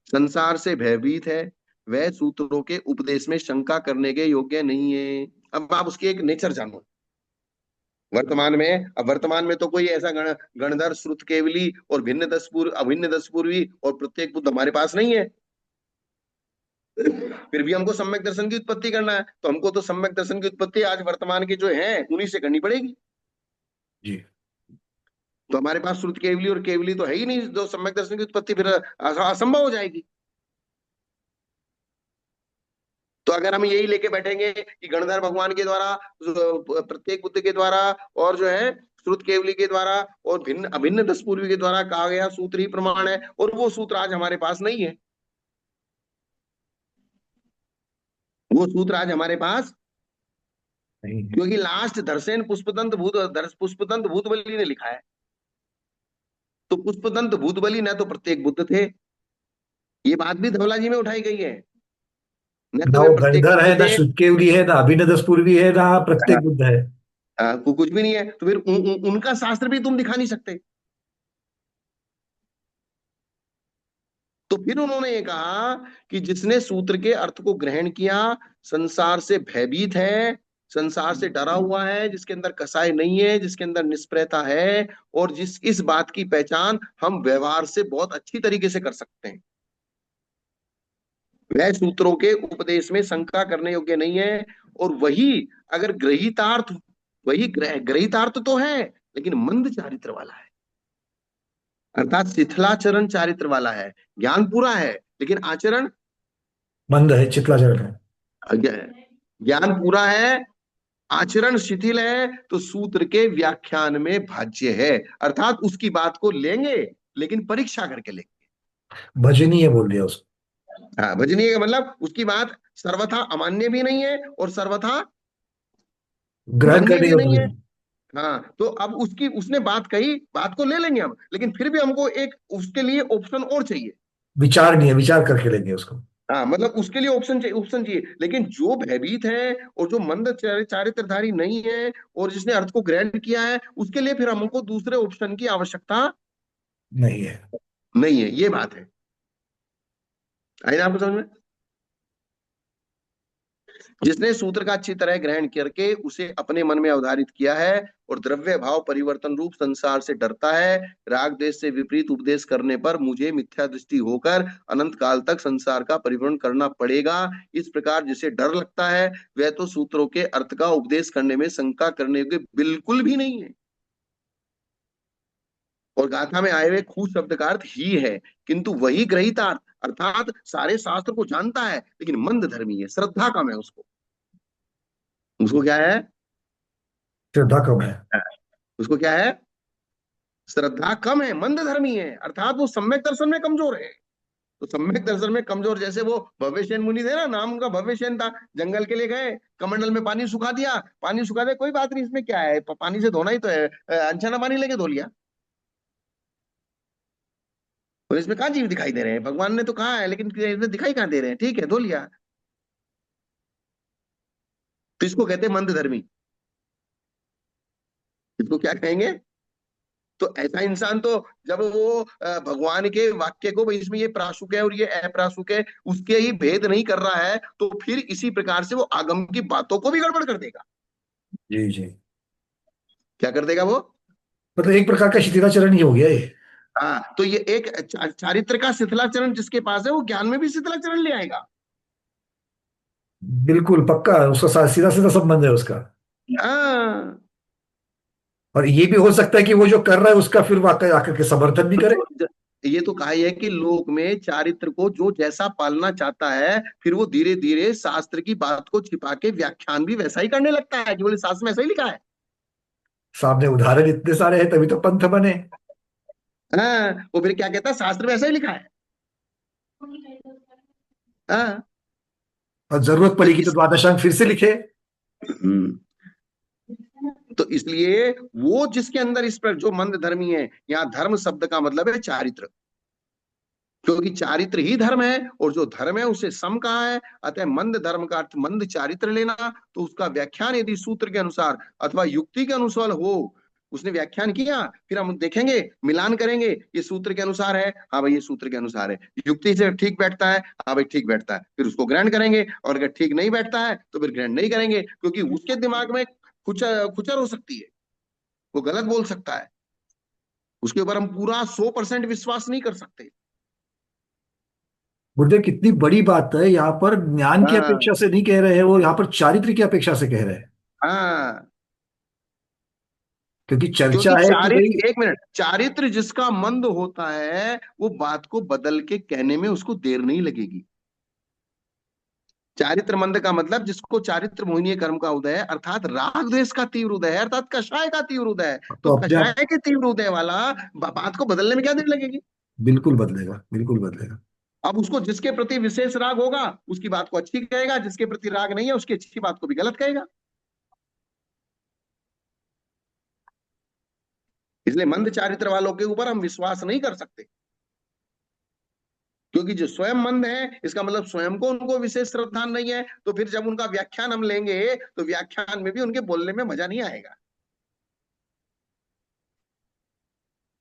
संसार से भयभीत है, वह सूत्रों के उपदेश में शंका करने के योग्य नहीं है। अब आप उसकी एक नेचर जानो। वर्तमान में, अब वर्तमान में तो कोई ऐसा गणधर, श्रुत केवली और भिन्न दस पूर्व, अभिन्न दस पूर्वी और प्रत्येक बुद्ध हमारे पास नहीं है। फिर भी हमको सम्यक दर्शन की उत्पत्ति करना है, तो हमको तो सम्यक दर्शन की उत्पत्ति आज वर्तमान के जो है उन्हीं से करनी पड़ेगी। जी। तो हमारे पास श्रुत केवली और केवली तो है ही नहीं, जो सम्यक दर्शन की उत्पत्ति फिर असंभव हो जाएगी। तो अगर हम यही लेके बैठेंगे कि गणधर भगवान के द्वारा, प्रत्येक बुद्ध के द्वारा, और जो है श्रुत केवली के द्वारा और भिन्न अभिन्न दस पूर्वी के द्वारा कहा गया सूत्र ही प्रमाण है, और वो सूत्र आज हमारे पास नहीं है, वो सूत्र आज हमारे पास नहीं। क्योंकि लास्ट दर्शन पुष्पदंत भूतबली ने लिखा है। तो पुष्पदंत भूतबली न तो प्रत्येक बुद्ध थे, ये बात भी धवला जी में उठाई गई है, न ना तो वे वो प्रत्येक गणधर है, बुद्ध ना थे। श्रुतकेवली है, ना अभिनदस पूर्वी है, ना प्रत्येक बुद्ध है। कुछ भी नहीं है, तो फिर उनका शास्त्र भी तुम दिखा नहीं सकते। तो फिर उन्होंने ये कहा कि जिसने सूत्र के अर्थ को ग्रहण किया, संसार से भयभीत है, संसार से डरा हुआ है, जिसके अंदर कसाई नहीं है, जिसके अंदर निष्प्रयता है, और जिस इस बात की पहचान हम व्यवहार से बहुत अच्छी तरीके से कर सकते हैं, वह सूत्रों के उपदेश में शंका करने योग्य नहीं है। और वही अगर ग्रहितार्थ, वही ग्रहितार्थ तो है लेकिन मंद चारित्र वाला है, अर्थात शिथिलाचरण चारित्र वाला है। ज्ञान पूरा है लेकिन आचरण मंद है, चितलाचरण है। ज्ञान पूरा है, आचरण शिथिल है, तो सूत्र के व्याख्यान में भाज्य है, अर्थात उसकी बात को लेंगे लेकिन परीक्षा करके लेंगे। भजनीय बोल दिया उसको। हाँ, भजनीय का मतलब उसकी बात सर्वथा अमान्य भी नहीं है और सर्वथा ग्रहण मान्य करने भी योग्य नहीं है। नहीं। हाँ, तो अब उसकी उसने बात कही, बात को ले लेंगे हम, लेकिन फिर भी हमको एक उसके लिए ऑप्शन और चाहिए। विचार नहीं है, विचार करके लेंगे उसको। हाँ, मतलब उसके लिए ऑप्शन चाहिए, ऑप्शन चाहिए। लेकिन जो भयभीत है और जो मंद चारित्रधारी नहीं है और जिसने अर्थ को ग्रहण किया है, उसके लिए फिर हमको दूसरे ऑप्शन की आवश्यकता नहीं है। नहीं है, ये बात है। आई ना आपको समझ में? जिसने सूत्र का अच्छी तरह ग्रहण करके उसे अपने मन में अवधारित किया है और द्रव्य भाव परिवर्तन रूप संसार से डरता है, राग देश से विपरीत उपदेश करने पर मुझे मिथ्या दृष्टि होकर अनंत काल तक संसार का परिभ्रमण करना पड़ेगा, इस प्रकार जिसे डर लगता है, वह तो सूत्रों के अर्थ का उपदेश करने में शंका करने के बिल्कुल भी नहीं है। और गाथा में आए हुए खूस शब्द का अर्थ ही है, किंतु वही ग्रहितार्थ, अर्थात सारे शास्त्र को जानता है लेकिन मंद धर्मी है, श्रद्धा कम है उसको। उसको क्या है? श्रद्धा कम है। उसको क्या है? श्रद्धा कम है, मंद धर्मी है, अर्थात वो सम्यक दर्शन में कमजोर है। तो सम्यक दर्शन में कमजोर, जैसे वो भव्यसेन मुनि थे ना, नाम उनका भव्यसेन था, जंगल के लिए गए, कमंडल में पानी सुखा दिया, पानी सुखा दिया, कोई बात नहीं, इसमें क्या है, पानी से धोना ही तो है, अनछाना पानी लेके धो लिया। और इसमें कहाँ जीव दिखाई दे रहे हैं, भगवान ने तो कहा है लेकिन इसमें दिखाई कहाँ दे रहे हैं, ठीक है धो लिया। तो इसको कहते हैं मंद धर्मी। इसको क्या कहेंगे? तो ऐसा इंसान तो जब वो भगवान के वाक्य को भाई इसमें ये प्रासुक है और ये अप्रासुक है उसके ही भेद नहीं कर रहा है, तो फिर इसी प्रकार से वो आगम की बातों को भी गड़बड़ कर देगा। जी जी। क्या कर देगा वो? मतलब एक प्रकार का शिथिलाचरण ही हो गया ये। हाँ, तो ये एक चारित्र का शिथिलाचरण जिसके पास है वो ज्ञान में भी शिथिलाचरण ले आएगा। बिल्कुल पक्का, उसका सीधा सीधा संबंध है उसका। हाँ, और ये भी हो सकता है कि वो जो कर रहा है उसका फिर वाकई आकर के समर्थन भी करे। तो ये तो कहा ही है कि लोक में चारित्र को जो जैसा पालना चाहता है, फिर वो धीरे धीरे शास्त्र की बात को छिपा के व्याख्यान भी वैसा ही करने लगता है कि बोले शास्त्र में ऐसा ही लिखा है। सामने उदाहरण इतने सारे हैं तभी तो पंथ बने। हाँ, वो फिर क्या कहता है, शास्त्र में ऐसा ही लिखा है। हाँ, और जरूरत तो पड़ेगी तो इस द्वादशांग फिर से लिखे। हम्म, तो इसलिए वो जिसके अंदर इस पर जो मंद धर्मी है, यहाँ धर्म शब्द का मतलब है चारित्र, क्योंकि चारित्र ही धर्म है और जो धर्म है उसे सम कहा है, अतः मंद धर्म का अर्थ मंद चारित्र लेना। तो उसका व्याख्यान यदि सूत्र के अनुसार अथवा युक्ति के अनुसार हो, उसने व्याख्यान किया, फिर हम देखेंगे, मिलान करेंगे, ये सूत्र के अनुसार है, हाँ भाई ये सूत्र के अनुसार है, युक्ति से ठीक बैठता है, हाँ भाई ठीक बैठता है, फिर उसको ग्रहण करेंगे, और अगर ठीक नहीं बैठता है तो फिर ग्रहण नहीं करेंगे, क्योंकि उसके दिमाग में खुचर हो सकती है, वो गलत बोल सकता है, उसके ऊपर हम पूरा 100% विश्वास नहीं कर सकते। गुरुदेव कितनी बड़ी बात है, यहाँ पर ज्ञान की हाँ, अपेक्षा से नहीं कह रहे हैं वो, यहाँ पर चारित्र की अपेक्षा से कह रहे हैं। हाँ, क्योंकि चर्चा क्योंकि है कि भाई चारित्र, एक मिनट, चारित्र जिसका मंद होता है वो बात को बदल के कहने में उसको देर नहीं लगेगी। चारित्र मंद का मतलब जिसको चारित्र मोहिनीय कर्म का उदय है, अर्थात राग द्वेष का तीव्र उदय है, अर्थात कषाय का तीव्र उदय है। तो तो अपने कषाय आप के तीव्र उदय वाला बात को बदलने में क्या देर लगेगी। बिल्कुल बदलेगा, बिल्कुल बदलेगा। अब उसको जिसके प्रति विशेष राग होगा उसकी बात को अच्छी कहेगा, जिसके प्रति राग नहीं है उसकी अच्छी बात को भी गलत कहेगा। इसलिए मंद चारित्र वालों के ऊपर हम विश्वास नहीं कर सकते, क्योंकि जो स्वयं मंद है इसका मतलब स्वयं को उनको विशेष श्रद्धा नहीं है, तो फिर जब उनका व्याख्यान हम लेंगे तो व्याख्यान में भी उनके बोलने में मजा नहीं आएगा।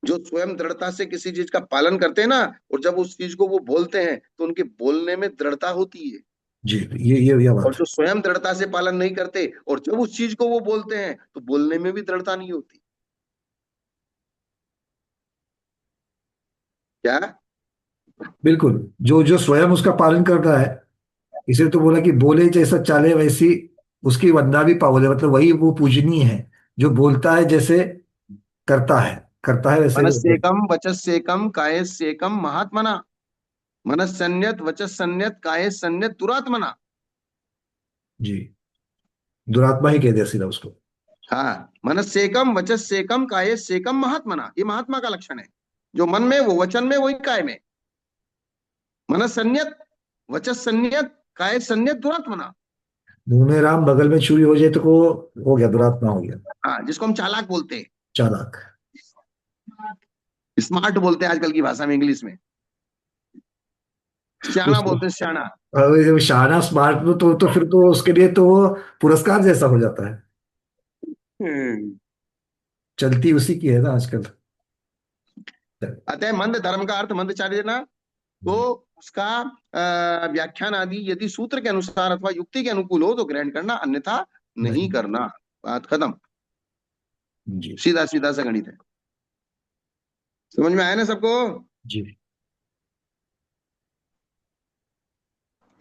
जो स्वयं दृढ़ता से किसी चीज का पालन करते हैं ना, और जब उस चीज को वो बोलते हैं तो उनके बोलने में दृढ़ता होती है। जी, ये और बात है। जो स्वयं दृढ़ता से पालन नहीं करते और जब उस चीज को वो बोलते हैं तो बोलने में भी दृढ़ता नहीं होती। क्या। बिल्कुल, जो जो स्वयं उसका पालन कर रहा है, इसे तो बोला कि बोले जैसा चाले वैसी उसकी वंदा भी पावले, मतलब वही वो पूजनीय है जो बोलता है जैसे करता है वैसे ही होता है। मनस्सेकम वचस्सेकम कायस्सेकम महात्मना, मनस्सन्यत वचस्सन्यत कायस्सन्यत दुरात्मना। जी, दुरात्मा ही कह दिया सीधा उसको। हाँ, मनस्सेकम वचस्सेकम कायस्सेकम महात्मना, ये महात्मा का लक्षण है। जो मन में वो वचन में वही काय में। मनस्सन्यत वचस्सन्यत कायस्सन्यत दुरात्मना। मुंह में राम बगल में छुरी हो जाए तो को हो गया, दुरात्मा हो गया, हाँ, जिसको हम चालाक बोलते हैं, चालाक। स्मार्ट बोलते हैं आजकल की भाषा में, इंग्लिश में सियाना उसको बोलते हैं, सियाना। अब शाना स्मार्ट तो फिर तो उसके लिए तो वो पुरस्कार जैसा हो जाता है। हम्म। चलती उसी की है ना आजकल। अतः मंद धर्म का अर्थ मंद चार्य लेना, तो उसका व्याख्यान आदि यदि सूत्र के अनुसार अथवा युक्ति के अनुकूल हो तो ग्रहण करना, अन्यथा नहीं नहीं। करना। बात खत्म। जी। सीधा सीधा सा गणित है। समझ में आया ना सबको। जी।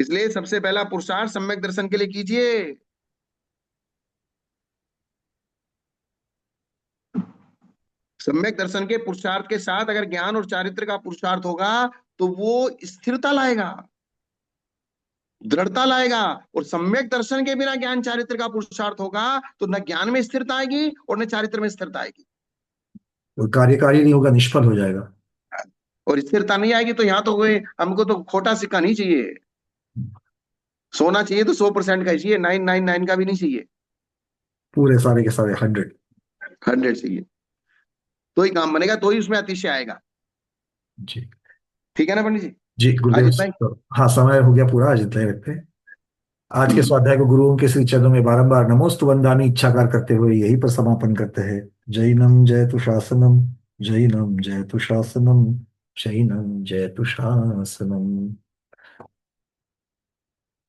इसलिए सबसे पहला पुरुषार्थ सम्यक दर्शन के लिए कीजिए। सम्यक दर्शन के पुरुषार्थ के साथ अगर ज्ञान और चारित्र का पुरुषार्थ होगा तो वो स्थिरता लाएगा, दृढ़ता लाएगा। और सम्यक दर्शन के बिना ज्ञान चारित्र का पुरुषार्थ होगा तो न ज्ञान में स्थिरता आएगी और न चारित्र में स्थिरता आएगी। और कार्यकारी नहीं होगा, निष्फल हो जाएगा। और स्थिरता नहीं आएगी तो यहाँ तो कोई हमको तो खोटा सिक्का नहीं चाहिए। सोना चाहिए तो 100% का ही चाहिए, 999 का भी नहीं चाहिए, पूरे सारे के सारे 100। 100 चाहिए। तो ही काम बनेगा, तो ही उसमें अतिशय आएगा। जी। ठीक है ना पंडित जी। जी आज गुरुदेव। इतना ही। तो हाँ, समय हो गया पूरा, आज इतना ही रखते हैं। आज के स्वाध्याय को गुरुओं के श्री चरणों में बारंबार नमोस्तु वंदामि इच्छाकार करते हुए यहीं पर समापन करते हैं। जैनम जयतु शासनम, जैनम जयतु शासनम, जैनम जयतु शासनम।